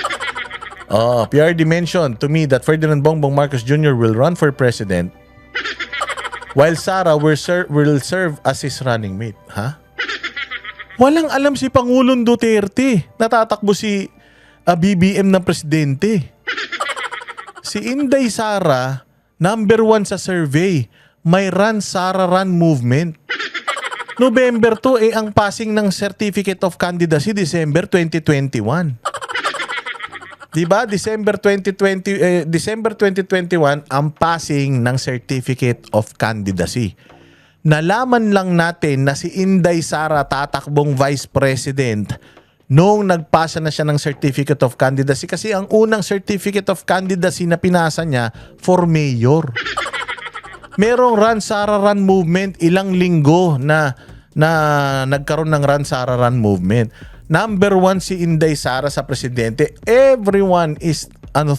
PRD mentioned to me that Ferdinand Bongbong Marcos Jr. will run for president while Sara will serve as his running mate. Ha? Walang alam si Pangulong Duterte. Natatakbo si BBM ng presidente. Si Inday Sara, number 1 sa survey. May Run Sara Run movement. November 2 ang passing ng Certificate of Candidacy, December 2021. Diba? December 2021 ang passing ng Certificate of Candidacy. Nalaman lang natin na si Inday Sara tatakbong Vice President noong nagpasa na siya ng Certificate of Candidacy kasi ang unang Certificate of Candidacy na pinasa niya for mayor. Merong Run Sara Run movement ilang linggo na nagkaroon ng Run Sara Run movement. Number 1 si Inday Sara sa presidente. Everyone is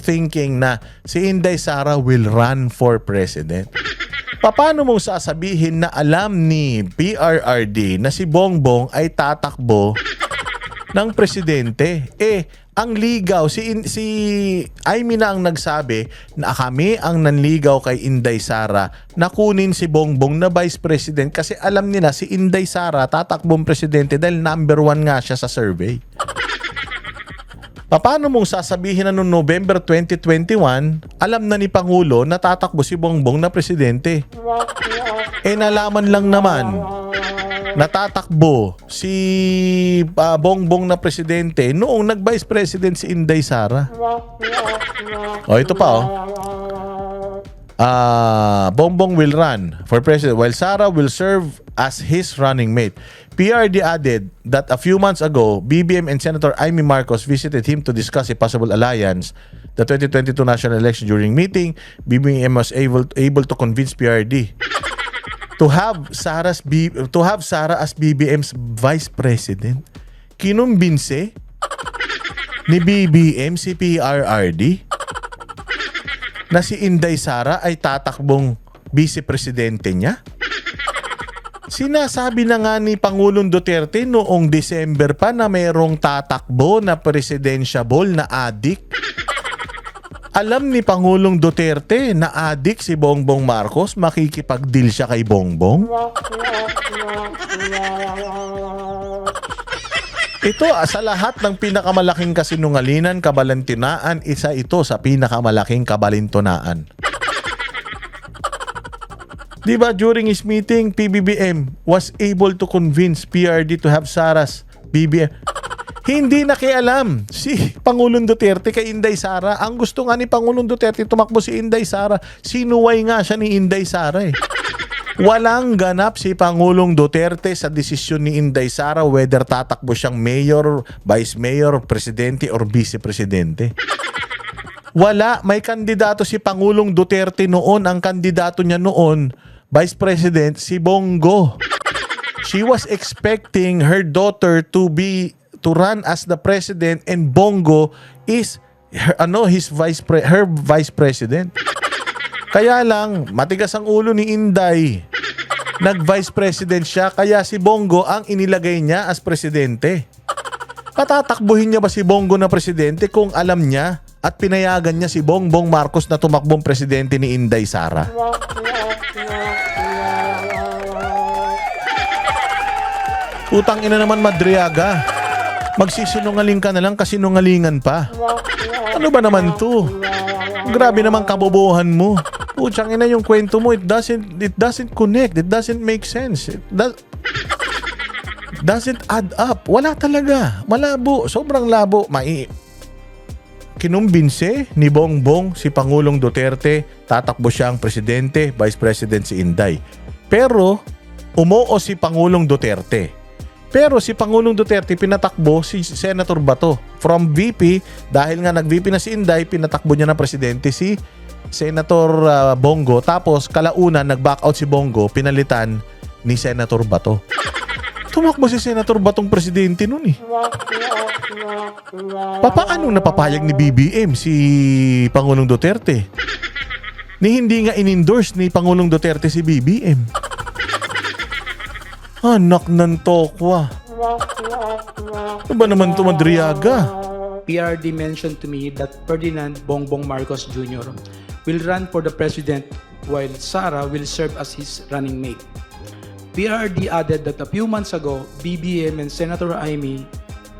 thinking na si Inday Sara will run for president. Paano mong sasabihin na alam ni PRRD na si Bongbong ay tatakbo ng presidente? Ang ligaw, si Aimee na ang nagsabi na kami ang nanligaw kay Inday Sara na kunin si Bongbong na Vice President kasi alam nila si Inday Sara tatakbong presidente dahil number 1 nga siya sa survey. Paano mong sasabihin na noong November 2021, alam na ni Pangulo na tatakbo si Bongbong na presidente? Nalaman lang naman natatakbo si Bongbong na presidente noong nag-vice president si Inday Sara. Ito pa Bongbong will run for president while Sara will serve as his running mate. PRD added that a few months ago, BBM and Senator Aimee Marcos visited him to discuss a possible alliance. The 2022 national election during meeting, BBM was able to convince PRD to have Sara as BBM's vice president. Kinumbinse ni BBM si PRRD na si Inday Sara ay tatakbong vice-presidente niya. Sinasabi na nga ni Pangulong Duterte noong December pa na mayroong tatakbo na presidentiable na adik. Alam ni Pangulong Duterte na adik si Bongbong Marcos, makikipag-deal siya kay Bongbong. Ito sa lahat ng pinakamalaking kasinungalingan, kabalintunaan, isa ito sa pinakamalaking kabalintunaan. Diba during his meeting, PBBM was able to convince PRD to have Sara's BBM. Hindi nakialam si Pangulong Duterte kay Inday Sara. Ang gusto nga ni Pangulong Duterte tumakbo si Inday Sara. Sinuway nga siya ni Inday Sara eh. Walang ganap si Pangulong Duterte sa desisyon ni Inday Sara whether tatakbo siyang mayor, vice mayor, presidente or vice-presidente. Wala, may kandidato si Pangulong Duterte noon. Ang kandidato niya noon, Vice President, si Bongo. She was expecting her daughter to run as the president and Bongo is her vice president. Kaya lang, matigas ang ulo ni Inday. Nag-vice president siya, kaya si Bongo ang inilagay niya as presidente. Patatakbuhin niya ba si Bongo na presidente kung alam niya at pinayagan niya si Bongbong Marcos na tumakbong presidente ni Inday Sara. Utang ina naman, Madriaga. Magsisinungaling ka na lang kasi nungalingan pa. Ano ba naman to? Grabe naman kabobohan mo. Putsang ina yung kwento mo, it doesn't connect, it doesn't make sense. Doesn't add up. Wala talaga. Malabo. Sobrang labo. Kinumbinse ni Bongbong si Pangulong Duterte, tatakbo siyang presidente, vice president si Inday. Pero umoo si Pangulong Duterte. Pero si Pangulong Duterte pinatakbo si Senator Bato from VP, dahil nga nag-VP na si Inday, pinatakbo niya na presidente si Senator Bongo. Tapos kalaunan nag-back out si Bongo, pinalitan ni Senator Bato. Tumakbo si Senator Batong presidente nun eh. Paano napapayag ni BBM si Pangulong Duterte? Ni hindi nga in-endorse ni Pangulong Duterte si BBM. Anak ng tokwa. Ano ba naman ito, Madriaga? PRD mentioned to me that Ferdinand Bongbong Marcos Jr. will run for the president while Sara will serve as his running mate. PRD added that a few months ago, BBM and Senator Amy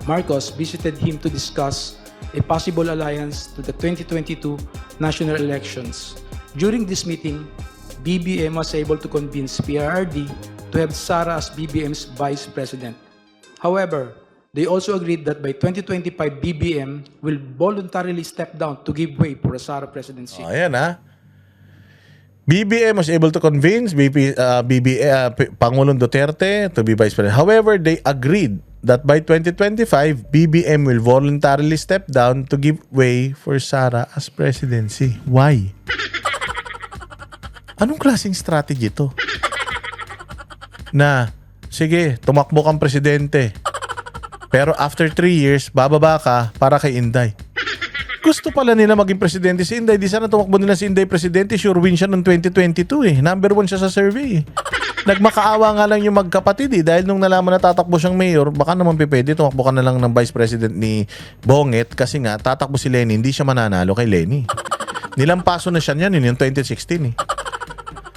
Marcos visited him to discuss a possible alliance to the 2022 national elections. During this meeting, BBM was able to convince PRD to have Sara as BBM's vice president. However, they also agreed that by 2025, BBM will voluntarily step down to give way for a Sara presidency. Ayan ha. BBM was able to convince Pangulong Duterte to be vice president. However, they agreed that by 2025, BBM will voluntarily step down to give way for Sara as presidency. Why? Anong klaseng strategy to? Na, sige, tumakbo kang presidente. Pero after 3 years, bababa ka para kay Inday. Gusto pala nila maging presidente si Inday. Di sana tumakbo nila si Inday presidente. Sure win siya noong 2022 eh. Number 1 siya sa survey eh. Nagmakaawa nga lang yung magkapatid eh. Dahil nung nalaman na tatakbo siyang mayor, baka naman pipwede, tumakbo ka na lang ng vice president ni Bonget. Kasi nga, tatakbo si Lenny, hindi siya mananalo kay Lenny. Nilampaso na siya niyan yung 2016 eh.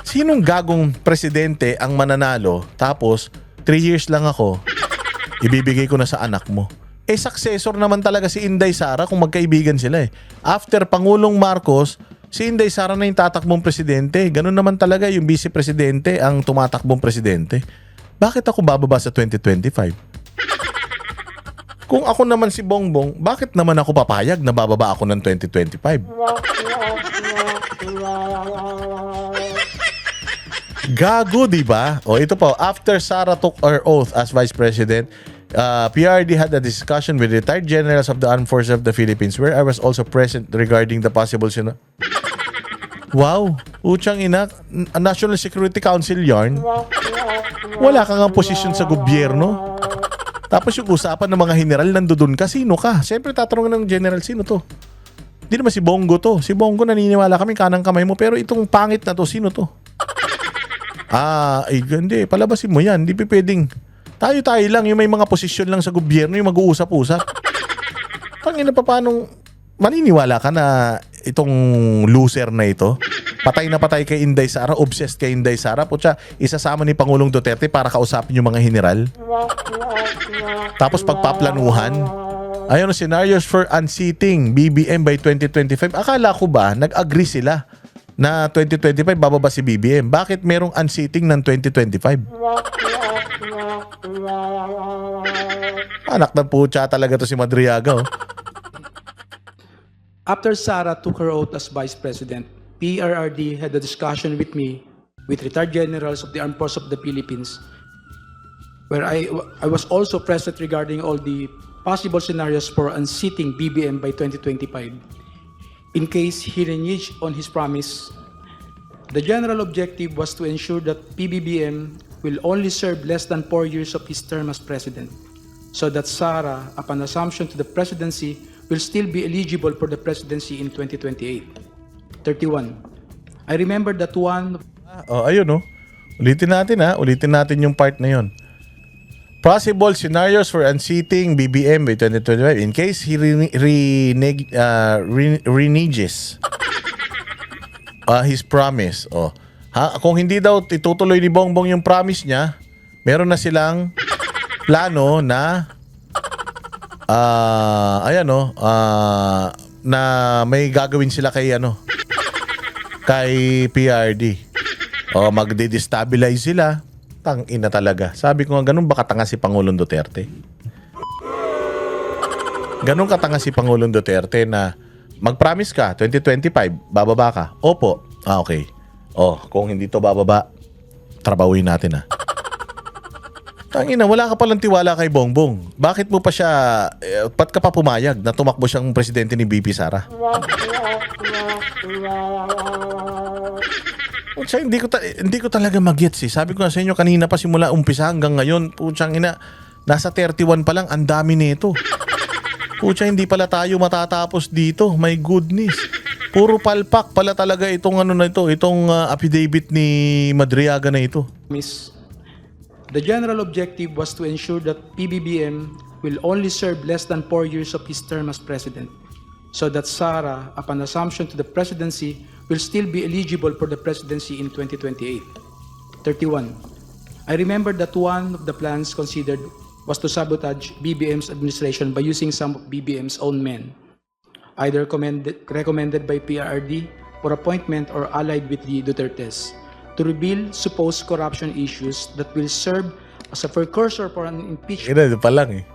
Sinong gagong presidente ang mananalo tapos 3 years lang ako, ibibigay ko na sa anak mo? Eh, successor naman talaga si Inday Sara kung magkaibigan sila eh. After Pangulong Marcos, si Inday Sara na yung tatakbong presidente. Ganun naman talaga yung vice presidente ang tumatakbong presidente. Bakit ako bababa sa 2025? Kung ako naman si Bongbong, bakit naman ako papayag na bababa ako ng 2025? Gago, di ba? O ito po, after Sara took her oath as vice president, PRD had a discussion with retired generals of the Armed Forces of the Philippines where I was also present regarding the possible Wow, utsang ina, National Security Council yarn. Wala kang ang posisyon sa gobyerno. Tapos yung usapan ng mga general, nandoon ka, sino ka? Siyempre tatanungin ng general, sino to? Hindi naman si Bongo to. Si Bongo naniniwala kami, kanang kamay mo. Pero itong pangit na to, sino to? Hindi, palabasin mo yan. Hindi pwedeng. Tayo-tayo lang, yung may mga posisyon lang sa gobyerno, yung mag-uusap-usap. Pangina pa, paano maniniwala ka na itong loser na ito? Patay na patay kay Inday Sara, obsessed kay Inday Sara. Putya, isasama ni Pangulong Duterte para kausapin yung mga general. Tapos pagpaplanuhan. Ayun, scenarios for unseating BBM by 2025. Akala ko ba, nag-agree sila na 2025 bababa si BBM. Bakit merong unseating ng 2025? Anak ng putya talaga to si Madriaga. Oh. After Sara took her oath as vice president, PRRD had a discussion with me with retired generals of the Armed Forces of the Philippines, where I was also present regarding all the possible scenarios for unseating BBM by 2025. In case he reneged on his promise, the general objective was to ensure that PBBM will only serve less than 4 years of his term as president, so that Sara, upon assumption to the presidency, will still be eligible for the presidency in 2028. 31. I remember that one... Ayun oh. Ulitin natin yung part na yon. Possible scenarios for unseating BBM by 2025 in case he reneges his promise. Oh. Kung hindi daw itutuloy ni Bongbong yung promise niya, meron na silang plano na na may gagawin sila kay PRD. O magde-destabilize sila. Tangina talaga. Sabi ko nga, ganun ba katanga si Pangulong Duterte? Ganun katanga si Pangulong Duterte na mag-promise ka, 2025, bababa ka. Opo. Okay. Kung hindi to bababa, trabawin natin Tangina, wala ka palang tiwala kay Bongbong. Bakit mo pa siya, ba't ka pa pumayag na tumakbo siyang presidente ni BP Sara? Pucha, hindi ko talaga mag-gets Sabi ko na sa inyo kanina pa simula umpisa hanggang ngayon, puchang ina, nasa 31 pa lang, ang dami nito. Pucha, hindi pala tayo matatapos dito. My goodness. Puro palpak pala talaga itong affidavit ni Madriaga na ito. Miss, the general objective was to ensure that PBBM will only serve less than 4 years of his term as president, so that Sara, upon assumption to the presidency, will still be eligible for the presidency in 2028. 31. I remember that one of the plans considered was to sabotage BBM's administration by using some of BBM's own men, either recommended by PRD for appointment or allied with the Dutertes, to reveal supposed corruption issues that will serve as a precursor for an impeachment. Ito pa lang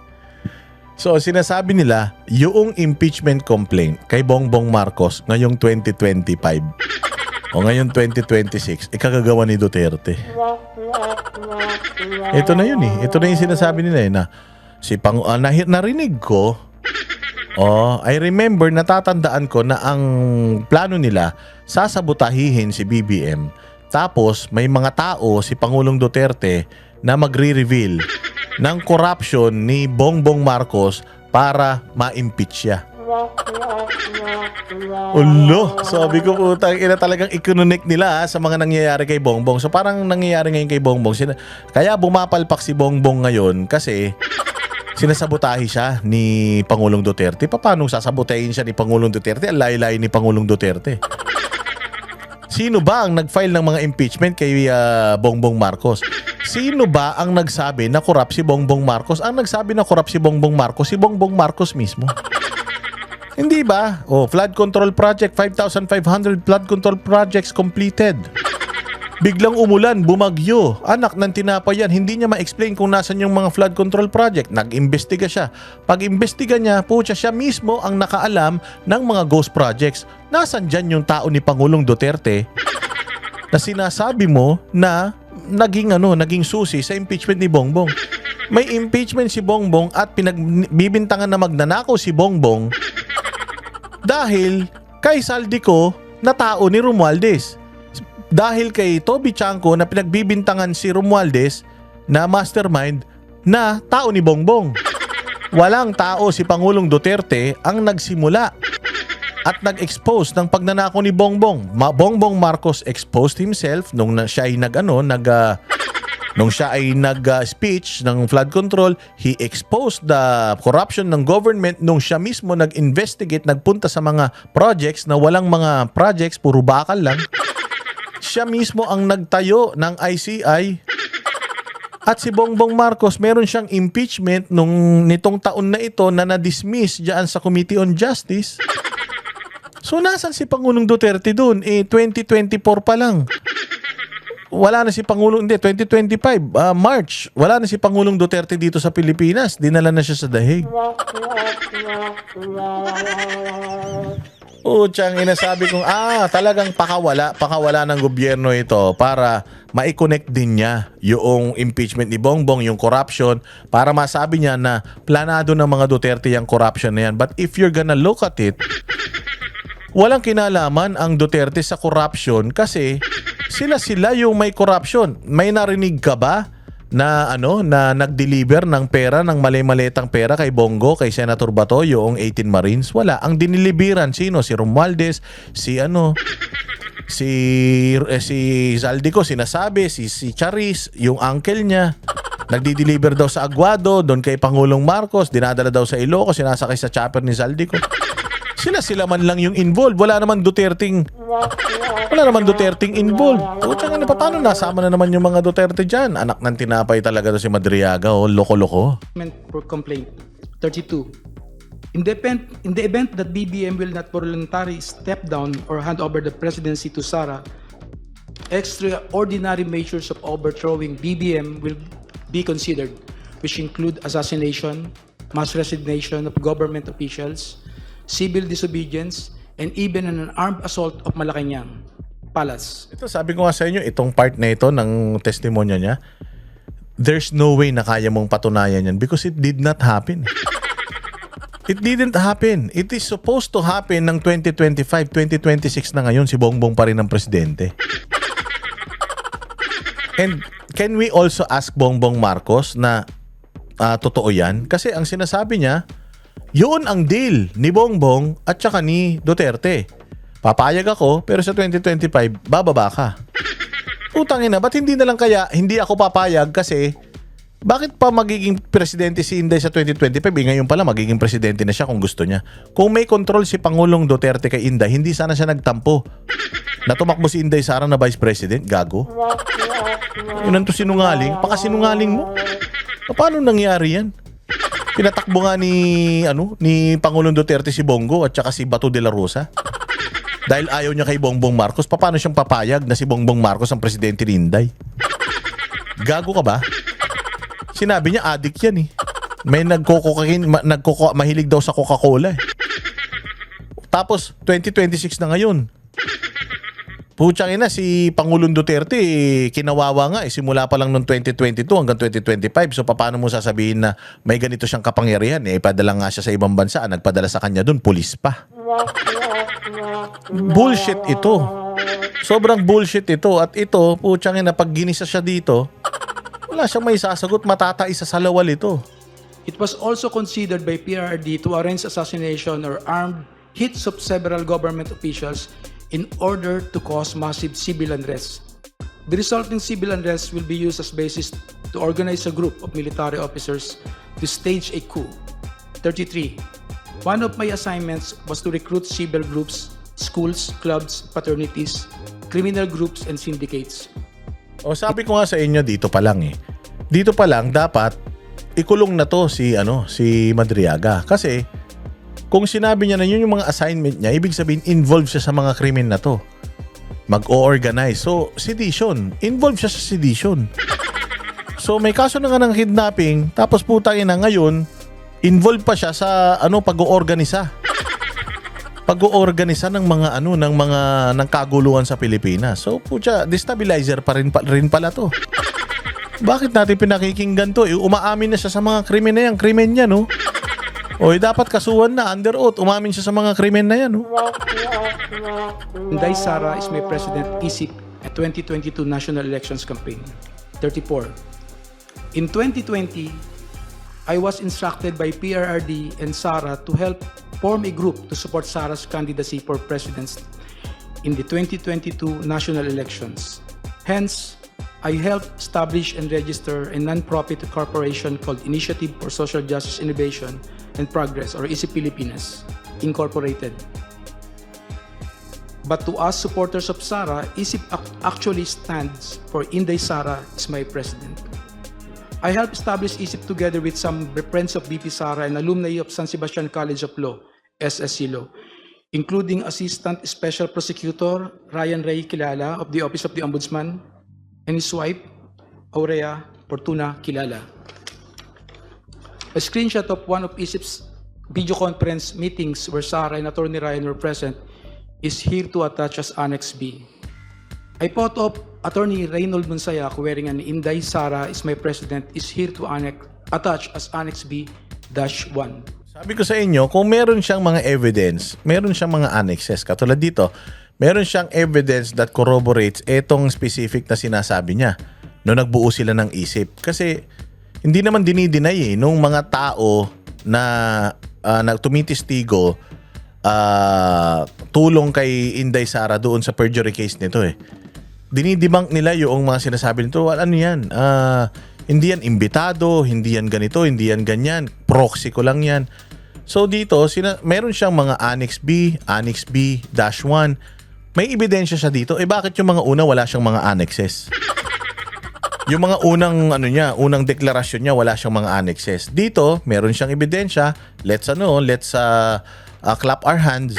So, sinasabi nila, yung impeachment complaint kay Bongbong Marcos ngayong 2025 o ngayong 2026, ikagagawa ni Duterte. Ito na yun Ito na yung sinasabi nila na narinig ko, I remember, natatandaan ko na ang plano nila, sasabutahihin si BBM. Tapos, may mga tao, si Pangulong Duterte, na magre-reveal ng corruption ni Bongbong Marcos para ma-impeach siya. Ulo, sabi ko putang ina, talagang i-connect nila sa mga nangyayari kay Bongbong. So parang nangyayari ngayon kay Bongbong. Kaya bumapalpak si Bongbong ngayon kasi sinasabotahe siya ni Pangulong Duterte. Paano sasabotahin siya ni Pangulong Duterte? Ang layo-layo ni Pangulong Duterte. Sino ba ang nag-file ng mga impeachment kay Bongbong Marcos? Sino ba ang nagsabi na corrupt si Bongbong Marcos? Ang nagsabi na corrupt si Bongbong Marcos, si Bongbong Marcos mismo. Hindi ba? Flood control project, 5,500 flood control projects completed. Biglang umulan, bumagyo. Anak ng tinapay yan. Hindi niya ma-explain kung nasan yung mga flood control project. Nag-imbestiga siya. Pag-imbestiga niya, siya mismo ang nakaalam ng mga ghost projects. Nasan dyan yung tao ni Pangulong Duterte na sinasabi mo na naging susi sa impeachment ni Bongbong? May impeachment si Bongbong at pinagbibintangan na magnanakaw si Bongbong dahil kay Saldico na tao ni Romualdez. Dahil kay Toby Chanco na pinagbibintangan si Romualdez na mastermind na tao ni Bongbong. Walang tao si Pangulong Duterte ang nagsimula at nag-expose ng pagnanakaw ni Bongbong. Bongbong Marcos exposed himself nung siya ay nag-speech ng flood control. He exposed the corruption ng government nung siya mismo nag-investigate, nagpunta sa mga projects na walang mga projects, puro bakal lang. Siya mismo ang nagtayo ng ICI. At si Bongbong Marcos, meron siyang impeachment nitong taon na ito na na-dismiss diyan sa Committee on Justice. So, nasan si Pangulong Duterte doon? 2024 pa lang. Wala na si Pangulong, 2025, March. Wala na si Pangulong Duterte dito sa Pilipinas. Dinala na siya sa Dahig. Tsang inasabi kong, talagang pakawala ng gobyerno ito para ma-connect din niya yung impeachment ni Bongbong, yung corruption, para masabi niya na planado ng mga Duterte yung corruption na yan. But if you're gonna look at it, walang kinalaman ang Duterte sa corruption kasi sila yung may corruption. May narinig ka ba na nag-deliver ng pera, ng mali-maletang pera kay Bongo, kay Senator Bato, yung 18 Marines? Wala. Ang diniliberan sino? Si Romualdez, si Zaldico sinasabi, si Charis, yung uncle niya. Nagdi-deliver daw sa Aguado, doon kay Pangulong Marcos, dinadala daw sa Ilocos, sinasakay sa chopper ni Zaldico. Sila man lang yung involved. Wala naman Duterteng involved. Putang ina, paano nasama na naman yung mga Duterte dyan? Anak ng tinapay talaga to si Madriaga, loko-loko. For complaint. 32. In the event that BBM will not voluntarily step down or hand over the presidency to Sara, extraordinary measures of overthrowing BBM will be considered, which include assassination, mass resignation of government officials, civil disobedience, and even an armed assault of Malacanang Palace. Ito, sabi ko nga sa inyo, itong part na ito ng testimonya niya, there's no way na kaya mong patunayan yan because it did not happen. It didn't happen. It is supposed to happen ng 2025, 2026 na ngayon, si Bongbong pa rin ang presidente. And can we also ask Bongbong Marcos na totoo yan? Kasi ang sinasabi niya, yun ang deal ni Bongbong at saka ni Duterte. Papayag ako, pero sa 2025, bababa ka. Utangin na, ba't hindi na lang kaya, hindi ako papayag kasi, bakit pa magiging presidente si Inday sa 2025? Ngayon pala, magiging presidente na siya kung gusto niya. Kung may control si Pangulong Duterte kay Inday, hindi sana siya nagtampo. Natumakbo si Inday Sara na vice president, gago. Yun ang to sinungaling, pakasinungaling mo. Paano nangyari yan? Pinatakbo nga ni Pangulong Duterte si Bongo at saka si Bato de la Rosa. Dahil ayaw niya kay Bongbong Marcos, paano siyang papayag na si Bongbong Marcos ang presidente ni Inday? Gago ka ba? Sinabi niya addict yan eh. May mahilig daw sa Coca-Cola eh. Tapos 2026 na ngayon. Putsang ina, si Pangulong Duterte, kinawawa nga, simula pa lang noong 2022 hanggang 2025. So, paano mo sasabihin na may ganito siyang kapangyarihan? Padala nga siya sa ibang bansa, nagpadala sa kanya doon, pulis pa. Bullshit ito. Sobrang bullshit ito. At ito, putsang ina, pag ginisa siya dito, wala siyang may sasagot, matatais sa salawal ito. It was also considered by PRRD to arrange assassination or armed hits of several government officials in order to cause massive civil unrest. The resulting civil unrest will be used as basis to organize a group of military officers to stage a coup. 33. One of my assignments was to recruit civil groups, schools, clubs, fraternities, criminal groups, and syndicates. O sabi ko nga sa inyo, dito pa lang eh. Dito pa lang dapat ikulong na to si Madriaga. Kasi kung sinabi niya na yun yung mga assignment niya, ibig sabihin involved siya sa mga krimen na to. Mag-o-organize. So, sedition. Involved siya sa sedition. So, may kaso na nga ng kidnapping, tapos putangin na ngayon, involved pa siya sa pag-o-organisa. Pag-o-organisa ng mga ng kaguluhan sa Pilipinas. So, putya, destabilizer pa rin pala to. Bakit natin pinakikinggan to? Umaamin na siya sa mga krimen na yan. Krimen niya, no? Dapat kasuhan na, under oath. Umamin siya sa mga krimen na yan, no? Inday Sara is my president isip at 2022 national elections campaign. 34. In 2020, I was instructed by PRRD and Sara to help form a group to support Sara's candidacy for president in the 2022 national elections. Hence, I helped establish and register a non-profit corporation called Initiative for Social Justice Innovation and Progress, or ISIP Pilipinas, Incorporated. But to us supporters of Sara, ISIP actually stands for Inday Sara is my president. I helped establish ISIP together with some friends of BP Sara and alumni of San Sebastian College of Law, SSC Law, including Assistant Special Prosecutor Ryan Ray Kilala of the Office of the Ombudsman and his wife, Aurea Fortuna Kilala. A screenshot of one of ISIP's video conference meetings where Sara and Attorney Ryan were present is here to attach as Annex B. A photo of Attorney Reynold Monsayac wearing an Inday Sara is my president is here to attach as Annex B-1. Sabi ko sa inyo, kung meron siyang mga evidence, meron siyang mga annexes. Katulad dito, meron siyang evidence that corroborates etong specific na sinasabi niya no nagbuo sila ng ISIP. Kasi hindi naman dinideny nung mga tao na nagtumitistigo tulong kay Inday Sara doon sa perjury case nito eh. Dinidebunk nila yung mga sinasabi nito. Ano yan? Hindi yan imbitado, hindi yan ganito, hindi yan ganyan. Proxy ko lang yan. So dito, meron siyang mga Annex B, Annex B-1. May ebidensya siya dito. Bakit yung mga una wala siyang mga annexes? Yung mga unang deklarasyon niya, wala siyang mga annexes. Dito, meron siyang ebidensya. Let's clap our hands.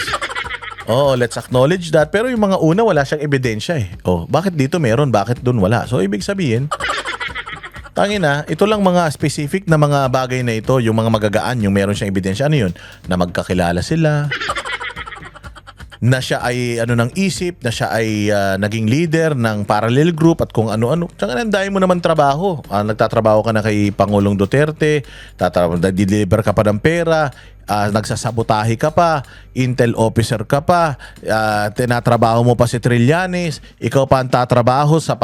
Let's acknowledge that. Pero yung mga una, wala siyang ebidensya eh. Bakit dito meron? Bakit dun wala? So, ibig sabihin, tangina, ito lang mga specific na mga bagay na ito, yung mga magagaan, yung meron siyang ebidensya. Ano yun? Na magkakilala sila, na siya ay ng isip, na siya ay naging leader ng parallel group at kung ano-ano. Tsaka nandahin mo naman trabaho. Nagtatrabaho ka na kay Pangulong Duterte, deliver ka pa ng pera, nagsasabotahe ka pa, intel officer ka pa, tinatrabaho mo pa si Trillanes, ikaw pa ang tatrabaho sa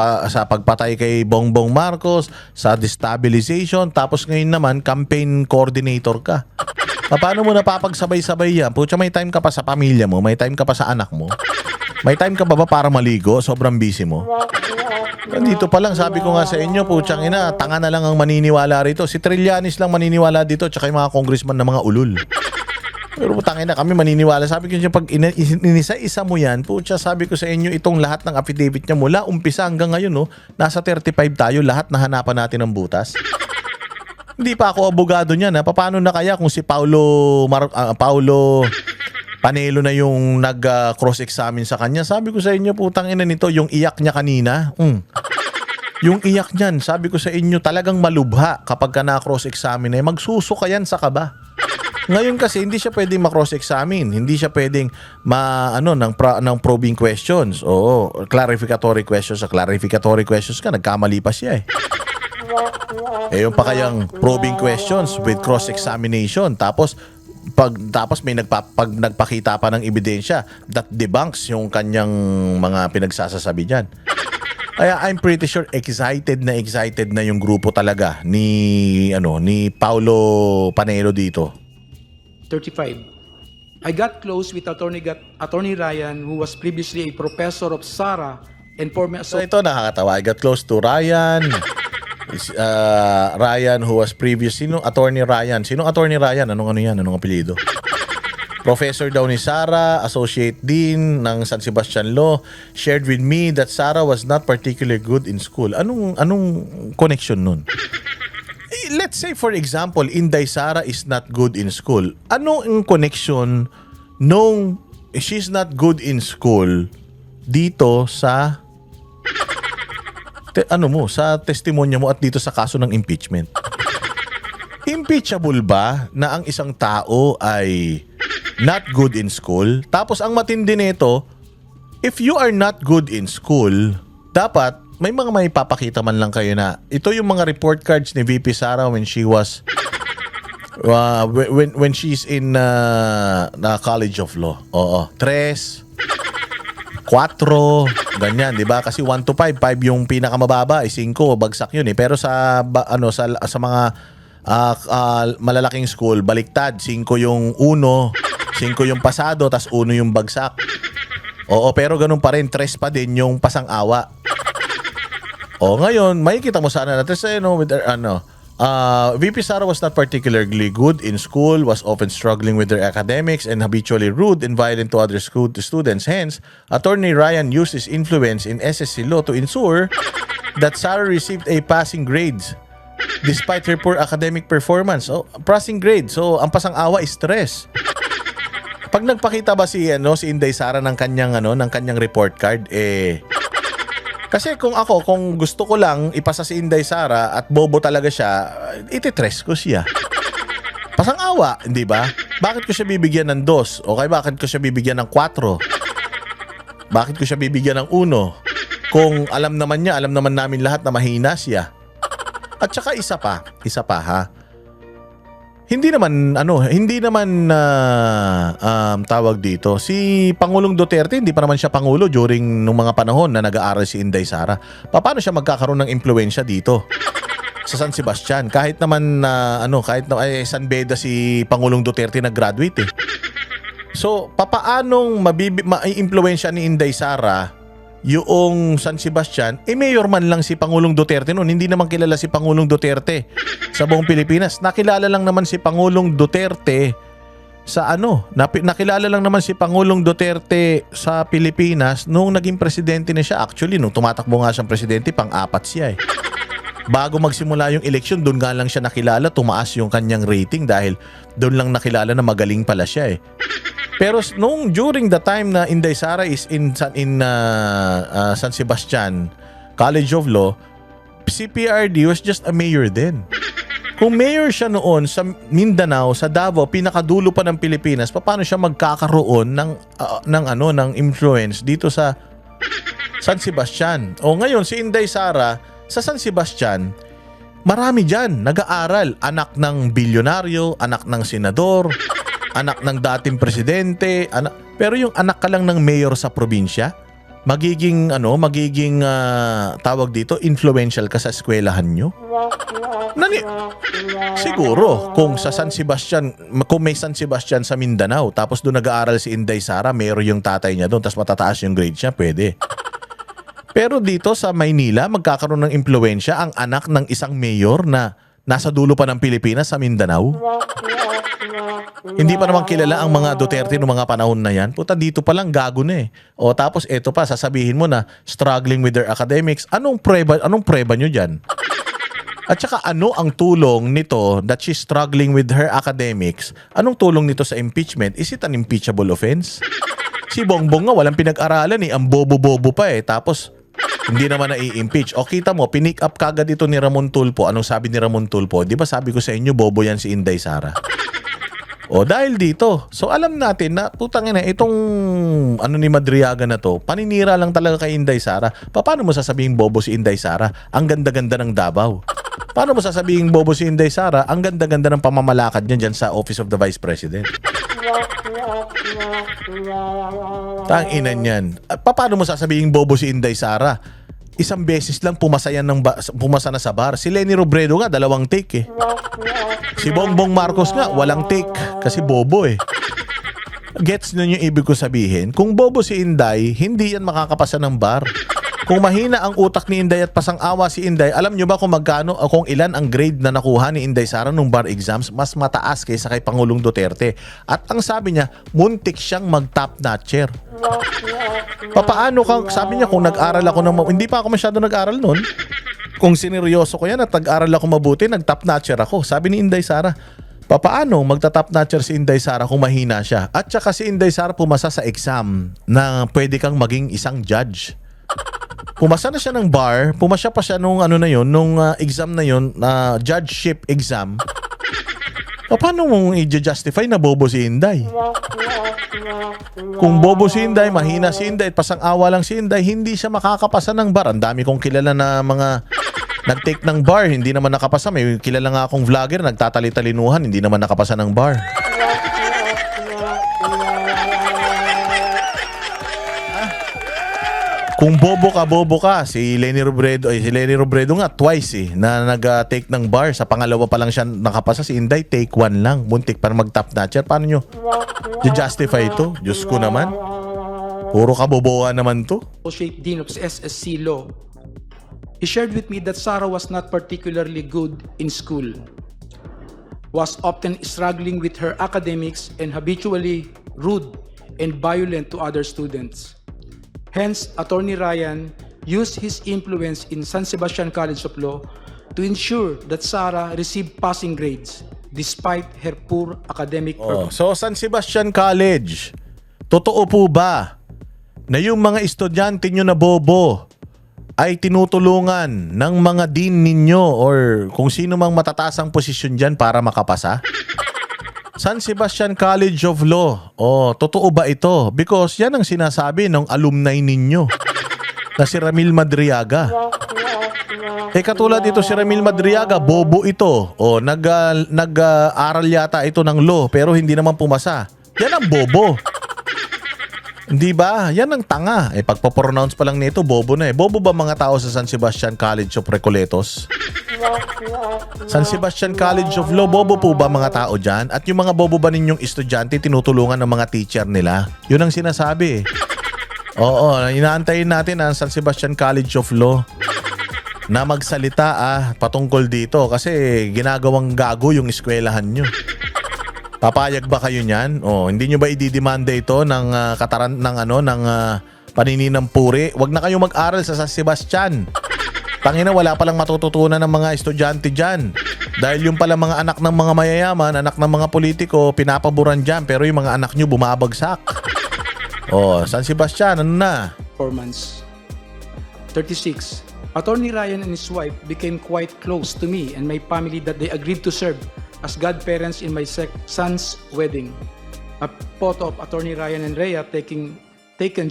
pagpatay kay Bongbong Marcos, sa destabilization, tapos ngayon naman campaign coordinator ka. Paano mo napapagsabay-sabay yan? Pucha, may time ka pa sa pamilya mo, may time ka pa sa anak mo. May time ka ba para maligo? Sobrang busy mo. Dito pa lang, sabi ko nga sa inyo, puchang ina, tanga na lang ang maniniwala rito. Si Trillanes lang maniniwala dito, tsaka yung mga congressman na mga ulul. Pero putang ina, kami maniniwala. Sabi ko niyo, pag inisa-isa mo yan, pucha, sabi ko sa inyo, itong lahat ng affidavit niya mula umpisa hanggang ngayon, nasa 35 tayo, lahat nahanapan natin ng butas. Hindi pa ako abogado niyan. Paano na kaya kung si Paulo Panelo na yung nag-cross-examine sa kanya? Sabi ko sa inyo, putang ina nito, yung iyak niya kanina. Yung iyak niyan, sabi ko sa inyo, talagang malubha kapag ka na-cross-examine. Magsusuka yan sa kaba. Ngayon kasi, hindi siya pwedeng ma-cross-examine. Hindi siya pwedeng ng probing questions. Clarificatory questions. Sa clarificatory questions ka, nagkamali pa siya eh. Yung pa kayang probing questions with cross-examination, tapos may nagpakita pa ng ebidensya that debunks yung kanyang mga pinagsasasabi diyan. Kaya I'm pretty sure excited na yung grupo talaga ni Paulo Panelo dito. 35. I got close with Attorney Ryan, who was previously a professor of SARA and former So ito nakakatawa. I got close to Ryan. Ryan, who was previous. Sinong Attorney Ryan? Sinong Attorney Ryan? Anong apelyido? Professor daw ni Sara, Associate Dean ng San Sebastian Law, shared with me that Sara was not particularly good in school. Anong connection nun? Let's say for example, Inday Sara is not good in school. Anong connection nung she's not good in school dito sa sa testimonya mo at dito sa kaso ng impeachment? Impeachable ba na ang isang tao ay not good in school? Tapos ang matindi nito, if you are not good in school, dapat may papakita man lang kayo na ito yung mga report cards ni VP Sara when she was when she's in the College of Law. 3 4, ganyan, 'di ba? Kasi 1 to 5, 5 yung pinakamababa, 5 bagsak 'yun eh. Pero sa sa mga malalaking school, baliktad, 5 yung 1, 5 yung pasado, tas 1 yung bagsak. Pero ganun pa rin, 3 pa din yung pasang-awa. Ngayon, makikita mo sana natin sa with VP Sara was not particularly good in school, was often struggling with her academics, and habitually rude and violent to other students. Hence, Attorney Ryan used his influence in SSC law to ensure that Sara received a passing grades despite her poor academic performance. Passing grade. So, ang pasang-awa is stress. Pag nagpakita ba si Inday Sara ng kanyang report card, kasi kung gusto ko lang ipasa si Inday Sara at bobo talaga siya, ititres ko siya. Pasang-awa, hindi ba? Bakit ko siya bibigyan ng 2? Okay, bakit ko siya bibigyan ng 4? Bakit ko siya bibigyan ng 1? Kung alam naman namin lahat na mahina siya. At saka isa pa ha. Hindi naman tawag dito. Si Pangulong Duterte, hindi pa naman siya pangulo during nung mga panahon na nag-aaral si Inday Sara. Paano siya magkakaroon ng impluwensya dito sa San Sebastian? Kahit naman San Beda si Pangulong Duterte nag-graduate eh. So, papaanong maiimpluwensya ni Inday Sara yung San Sebastian, mayor man lang si Pangulong Duterte noon. Hindi naman kilala si Pangulong Duterte sa buong Pilipinas. Nakilala lang naman si Pangulong Duterte sa nakilala lang naman si Pangulong Duterte sa Pilipinas nung naging presidente na siya. Actually, nung tumatakbo nga siyang presidente, pang-apat siya eh. Bago magsimula yung eleksyon, doon nga lang siya nakilala, tumaas yung kanyang rating dahil doon lang nakilala na magaling pala siya eh. Pero during the time na Inday Sara is in San Sebastian College of Law, si PRD was just a mayor then. Kung mayor siya noon sa Mindanao, sa Davao, pinakadulo pa ng Pilipinas, paano siya magkakaroon ng influence dito sa San Sebastian? O ngayon si Inday Sara sa San Sebastian, marami diyan nag-aaral, anak ng bilyonaryo, anak ng senador, anak ng dating presidente, pero yung anak ka lang ng mayor sa probinsya, magiging tawag dito, influential ka sa eskwelahan nyo? Siguro kung sa San Sebastian, kung may San Sebastian sa Mindanao, tapos doon nag-aaral si Inday Sara, mayor yung tatay niya doon, tapos matataas yung grade niya, pwede. Pero dito sa Maynila, magkakaroon ng impluwensya ang anak ng isang mayor na nasa dulo pa ng Pilipinas sa Mindanao. Hindi pa naman kilala ang mga Duterte noong mga panahon na yan. Puta, dito pa lang gago na eh. O tapos eto pa, sasabihin mo na struggling with their academics. Anong preba nyo dyan? At saka ano ang tulong nito that she's struggling with her academics? Anong tulong nito sa impeachment? Is it an impeachable offense? Si Bongbong nga walang pinag-aralan eh. Ang bobo-bobo pa eh. Tapos hindi naman na-i-impeach. O kita mo, pinick up kagad ito ni Ramon Tulfo. Anong sabi ni Ramon Tulfo? Di ba sabi ko sa inyo, bobo yan si Inday Sara? O dahil dito, so alam natin na putang ina, itong ni Madriaga na to, paninira lang talaga kay Inday Sara. Paano mo sasabihin bobo si Inday Sara? Ang ganda-ganda ng Davao. Paano mo sasabihin bobo si Inday Sara? Ang ganda-ganda ng pamamalakad niya dyan sa Office of the Vice President. Tangina niyan. Paano mo sasabihin bobo si Inday Sara? Isang beses lang pumasa na sa bar. Si Leni Robredo nga, 2 take eh. Si Bongbong Marcos nga, walang take kasi bobo eh. Gets nyo yung ibig ko sabihin? Kung bobo si Inday, hindi yan makakapasa ng bar. Kung mahina ang utak ni Inday at pasang-awa si Inday, alam nyo ba kung magkano o kung ilan ang grade na nakuha ni Inday Sara nung bar exams? Mas mataas kaysa kay Pangulong Duterte. At ang sabi niya, muntik siyang mag-top notcher. Papaano sabi niya kung nag-aral ako hindi pa ako masyado nag-aral noon. Kung sineryoso ko yan at nag-aral ako mabuti, nag-top notcher ako. Sabi ni Inday Sara, papaano magta-top notcher si Inday Sara kung mahina siya? At saka si Inday Sara pumasa sa exam na pwede kang maging isang judge. Pumasa na siya ng bar, pumasya pa siya nung exam na yun, judgeship exam. Paano mong i-justify na bobo si Inday? Kung bobo si Inday, mahina si Inday, at pasang-awa lang si Inday, hindi siya makakapasa ng bar. Ang dami kong kilala na mga nag-take ng bar, hindi naman nakapasa. May kilala nga akong vlogger, nagtatali-talinuhan, hindi naman nakapasa ng bar. Kung bobo ka, si Leni Robredo nga twice na nag-take ng bar. Sa pangalawa pa lang siya nakapasa, si Inday take 1 lang. Muntik para mag-top notcher. Paano nyo justify ito? Diyos ko naman. Puro kabobohan naman to. Associate Dean of SSC Law, he shared with me that Sara was not particularly good in school, was often struggling with her academics and habitually rude and violent to other students. Hence, Attorney Ryan used his influence in San Sebastian College of Law to ensure that Sara received passing grades despite her poor academic performance. So, San Sebastian College, totoo po ba na yung mga estudyante nyo na bobo ay tinutulungan ng mga dean ninyo or kung sino mang matataas ang posisyon dyan para makapasa? San Sebastian College of Law. Totoo ba ito? Because yan ang sinasabi ng alumni ninyo na si Ramil Madriaga. Katulad ito si Ramil Madriaga, bobo ito. Nag-aral yata ito ng law pero hindi naman pumasa. Yan ang bobo. Hindi ba? Yan ang tanga. Pagpapronounce pa lang nito, bobo na eh. Bobo ba mga tao sa San Sebastian College of Recoletos? San Sebastian College of Law, bobo po ba mga tao dyan? At yung mga bobo ba ninyong estudyante tinutulungan ng mga teacher nila? Yun ang sinasabi eh. Oo, inaantayin natin ang San Sebastian College of Law na magsalita patungkol dito kasi ginagawang gago yung eskwelahan nyo. Papayag ba kayo niyan? Hindi nyo ba ididemanda ito ng paninirang puri? Wag na kayo mag-aral sa San Sebastian. Tangina, wala palang matututunan ng mga estudyante dyan. Dahil yung pala mga anak ng mga mayayaman, anak ng mga politiko, pinapaboran dyan, pero yung mga anak nyo bumabagsak. San Sebastian, ano na? 4 months. 36. Attorney Ryan and his wife became quite close to me and my family that they agreed to serve as godparents in my son's wedding. A photo of Attorney Ryan and Rhea taken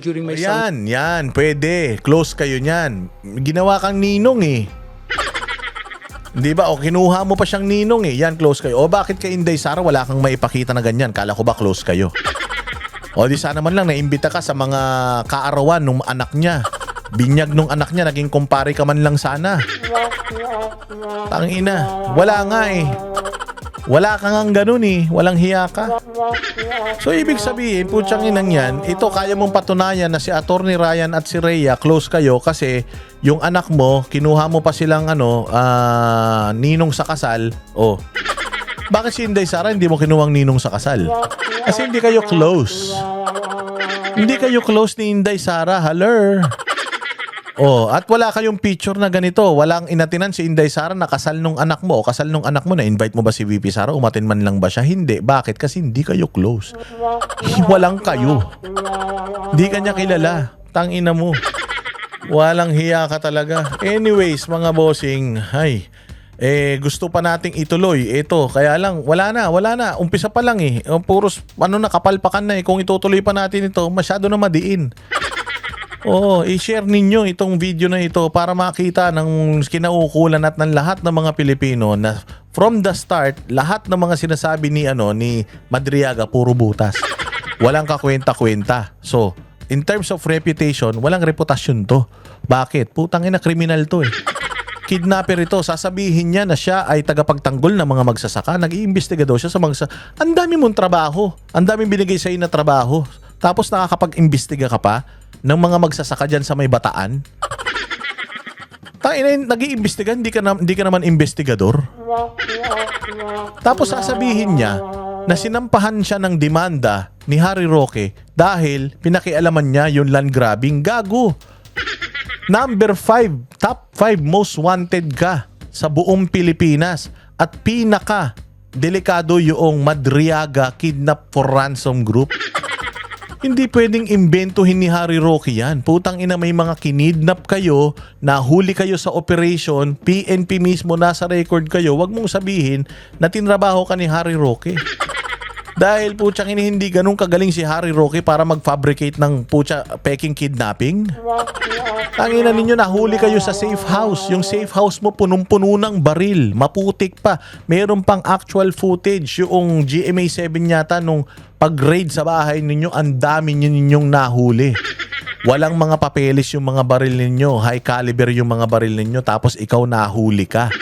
during my son's... Yan, pwede. Close kayo niyan. Ginawa kang ninong eh. Di ba? Kinuha mo pa siyang ninong eh. Yan, close kayo. Bakit kay Inday Sara wala kang maipakita na ganyan? Kala ko ba close kayo? Di sana man lang naimbita ka sa mga kaarawan nung anak niya. Binyag nung anak niya, naging kumpare ka man lang sana. Tangina, wala nga eh. Wala ka ngang ganun eh. Walang hiya ka. So, ibig sabihin, putsang inang yan, ito kaya mong patunayan na si Attorney Ryan at si Rhea, close kayo kasi yung anak mo, kinuha mo pa silang ninong sa kasal. Bakit si Inday Sara hindi mo kinuwang ninong sa kasal? Kasi hindi kayo close. Hindi kayo close ni Inday Sara. Haller. At wala kayong picture na ganito. Walang inatinan si Inday Sara na kasal nung anak mo. O kasal nung anak mo, na-invite mo ba si VP Sara? Umatin man lang ba siya? Hindi. Bakit? Kasi hindi kayo close. Walang kayo. Hindi kanya kilala. Tangina mo. Walang hiya ka talaga. Anyways, mga bossing, gusto pa nating ituloy. Ito, kaya lang, wala na. Umpisa pa lang eh. Puros, nakapalpakan na eh. Kung itutuloy pa natin ito, masyado na madiin. I-share ninyo itong video na ito para makita ng kinaukulan at ng lahat ng mga Pilipino na from the start, lahat ng mga sinasabi ni Madriaga, puro butas. Walang kakwenta-kwenta. So, in terms of reputation, walang reputasyon to. Bakit? Putang ina, kriminal to eh. Kidnapper ito. Sasabihin niya na siya ay tagapagtanggol ng mga magsasaka. Nag-iimbestiga daw siya sa ang dami mong trabaho. Ang daming binigay sa iyo na trabaho. Tapos nakakapag-imbestiga ka pa ng mga magsasaka dyan sa may Bataan. Nag-iimbestiga, hindi ka naman investigador. Tapos sasabihin niya na sinampahan siya ng demanda ni Harry Roque dahil pinakialaman niya yung land grabbing. Gago. Number 5, top 5 most wanted ka sa buong Pilipinas at pinaka delikado yung Madriaga Kidnap for Ransom Group. Hindi pwedeng imbentuhin ni Harry Roque yan. Putang ina, may mga kinidnap kayo, nahuli kayo sa operation, PNP mismo nasa record kayo, wag mong sabihin na tinrabaho ka ni Harry Roque. Dahil putsang hindi ganun kagaling si Harry Roque para mag-fabricate ng peking kidnapping. Tangina ninyo, nahuli kayo sa safe house. Yung safe house mo punong-puno ng baril. Maputik pa. Meron pang actual footage. Yung GMA7 yata nung pag-raid sa bahay ninyo, ang dami ninyong nahuli. Walang mga papeles yung mga baril ninyo. High caliber yung mga baril ninyo. Tapos ikaw nahuli ka.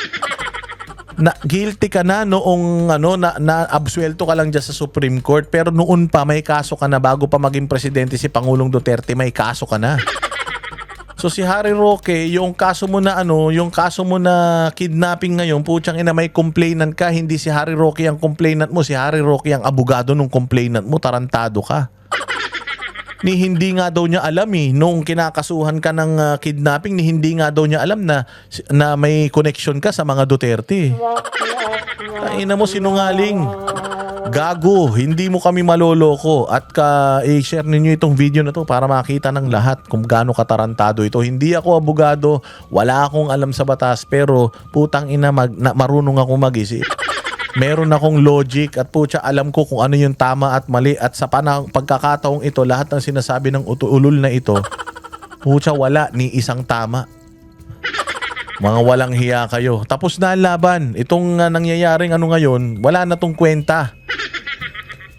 Guilty ka na noong absuelto ka lang dyan sa Supreme Court, pero noon pa may kaso ka na bago pa maging presidente si Pangulong Duterte, may kaso ka na. So si Harry Roque, yung kaso mo na kidnapping ngayon, putsang ina, may complainant ka, hindi si Harry Roque ang complainant mo, si Harry Roque ang abogado ng complainant mo, tarantado ka. Hindi nga daw niya alam nung kinakasuhan ka ng kidnapping, hindi nga daw niya alam na may connection ka sa mga Duterte. Taina mo, sinungaling. Gago, hindi mo kami maloloko. At i-share ninyo itong video na to para makita ng lahat kung gaano katarantado ito. Hindi ako abogado, wala akong alam sa batas, pero putang ina, marunong ako mag-isip. Meron akong logic at putya, alam ko kung ano yung tama at mali, at sa pagkakataong ito, lahat ng sinasabi ng ulul na ito, putya, wala ni isang tama. Mga walang hiya kayo. Tapos na ang laban. Itong nangyayaring ngayon, wala na tong kwenta.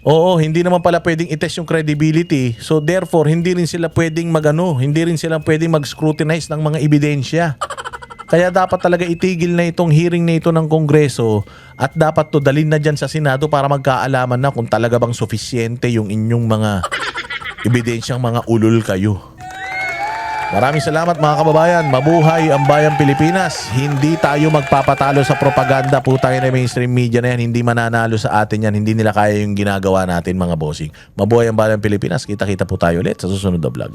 Oo, hindi naman pala pwedeng i-test yung credibility. So therefore, hindi rin sila pwedeng mag-scrutinize ng mga ebidensya. Kaya dapat talaga itigil na itong hearing na ito ng Kongreso at dapat to dalhin na dyan sa Senado para magkaalaman na kung talaga bang sufisyente yung inyong mga ebidensyang mga ulul kayo. Maraming salamat mga kababayan. Mabuhay ang bayang Pilipinas. Hindi tayo magpapatalo sa propaganda. Putang ina mainstream media na yan. Hindi mananalo sa atin yan. Hindi nila kaya yung ginagawa natin mga bossing. Mabuhay ang bayang Pilipinas. Kita-kita po tayo ulit sa susunod na vlog.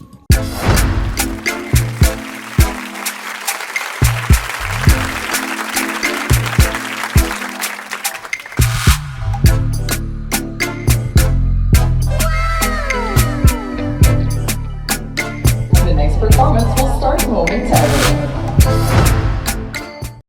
The next performance will start momentarily.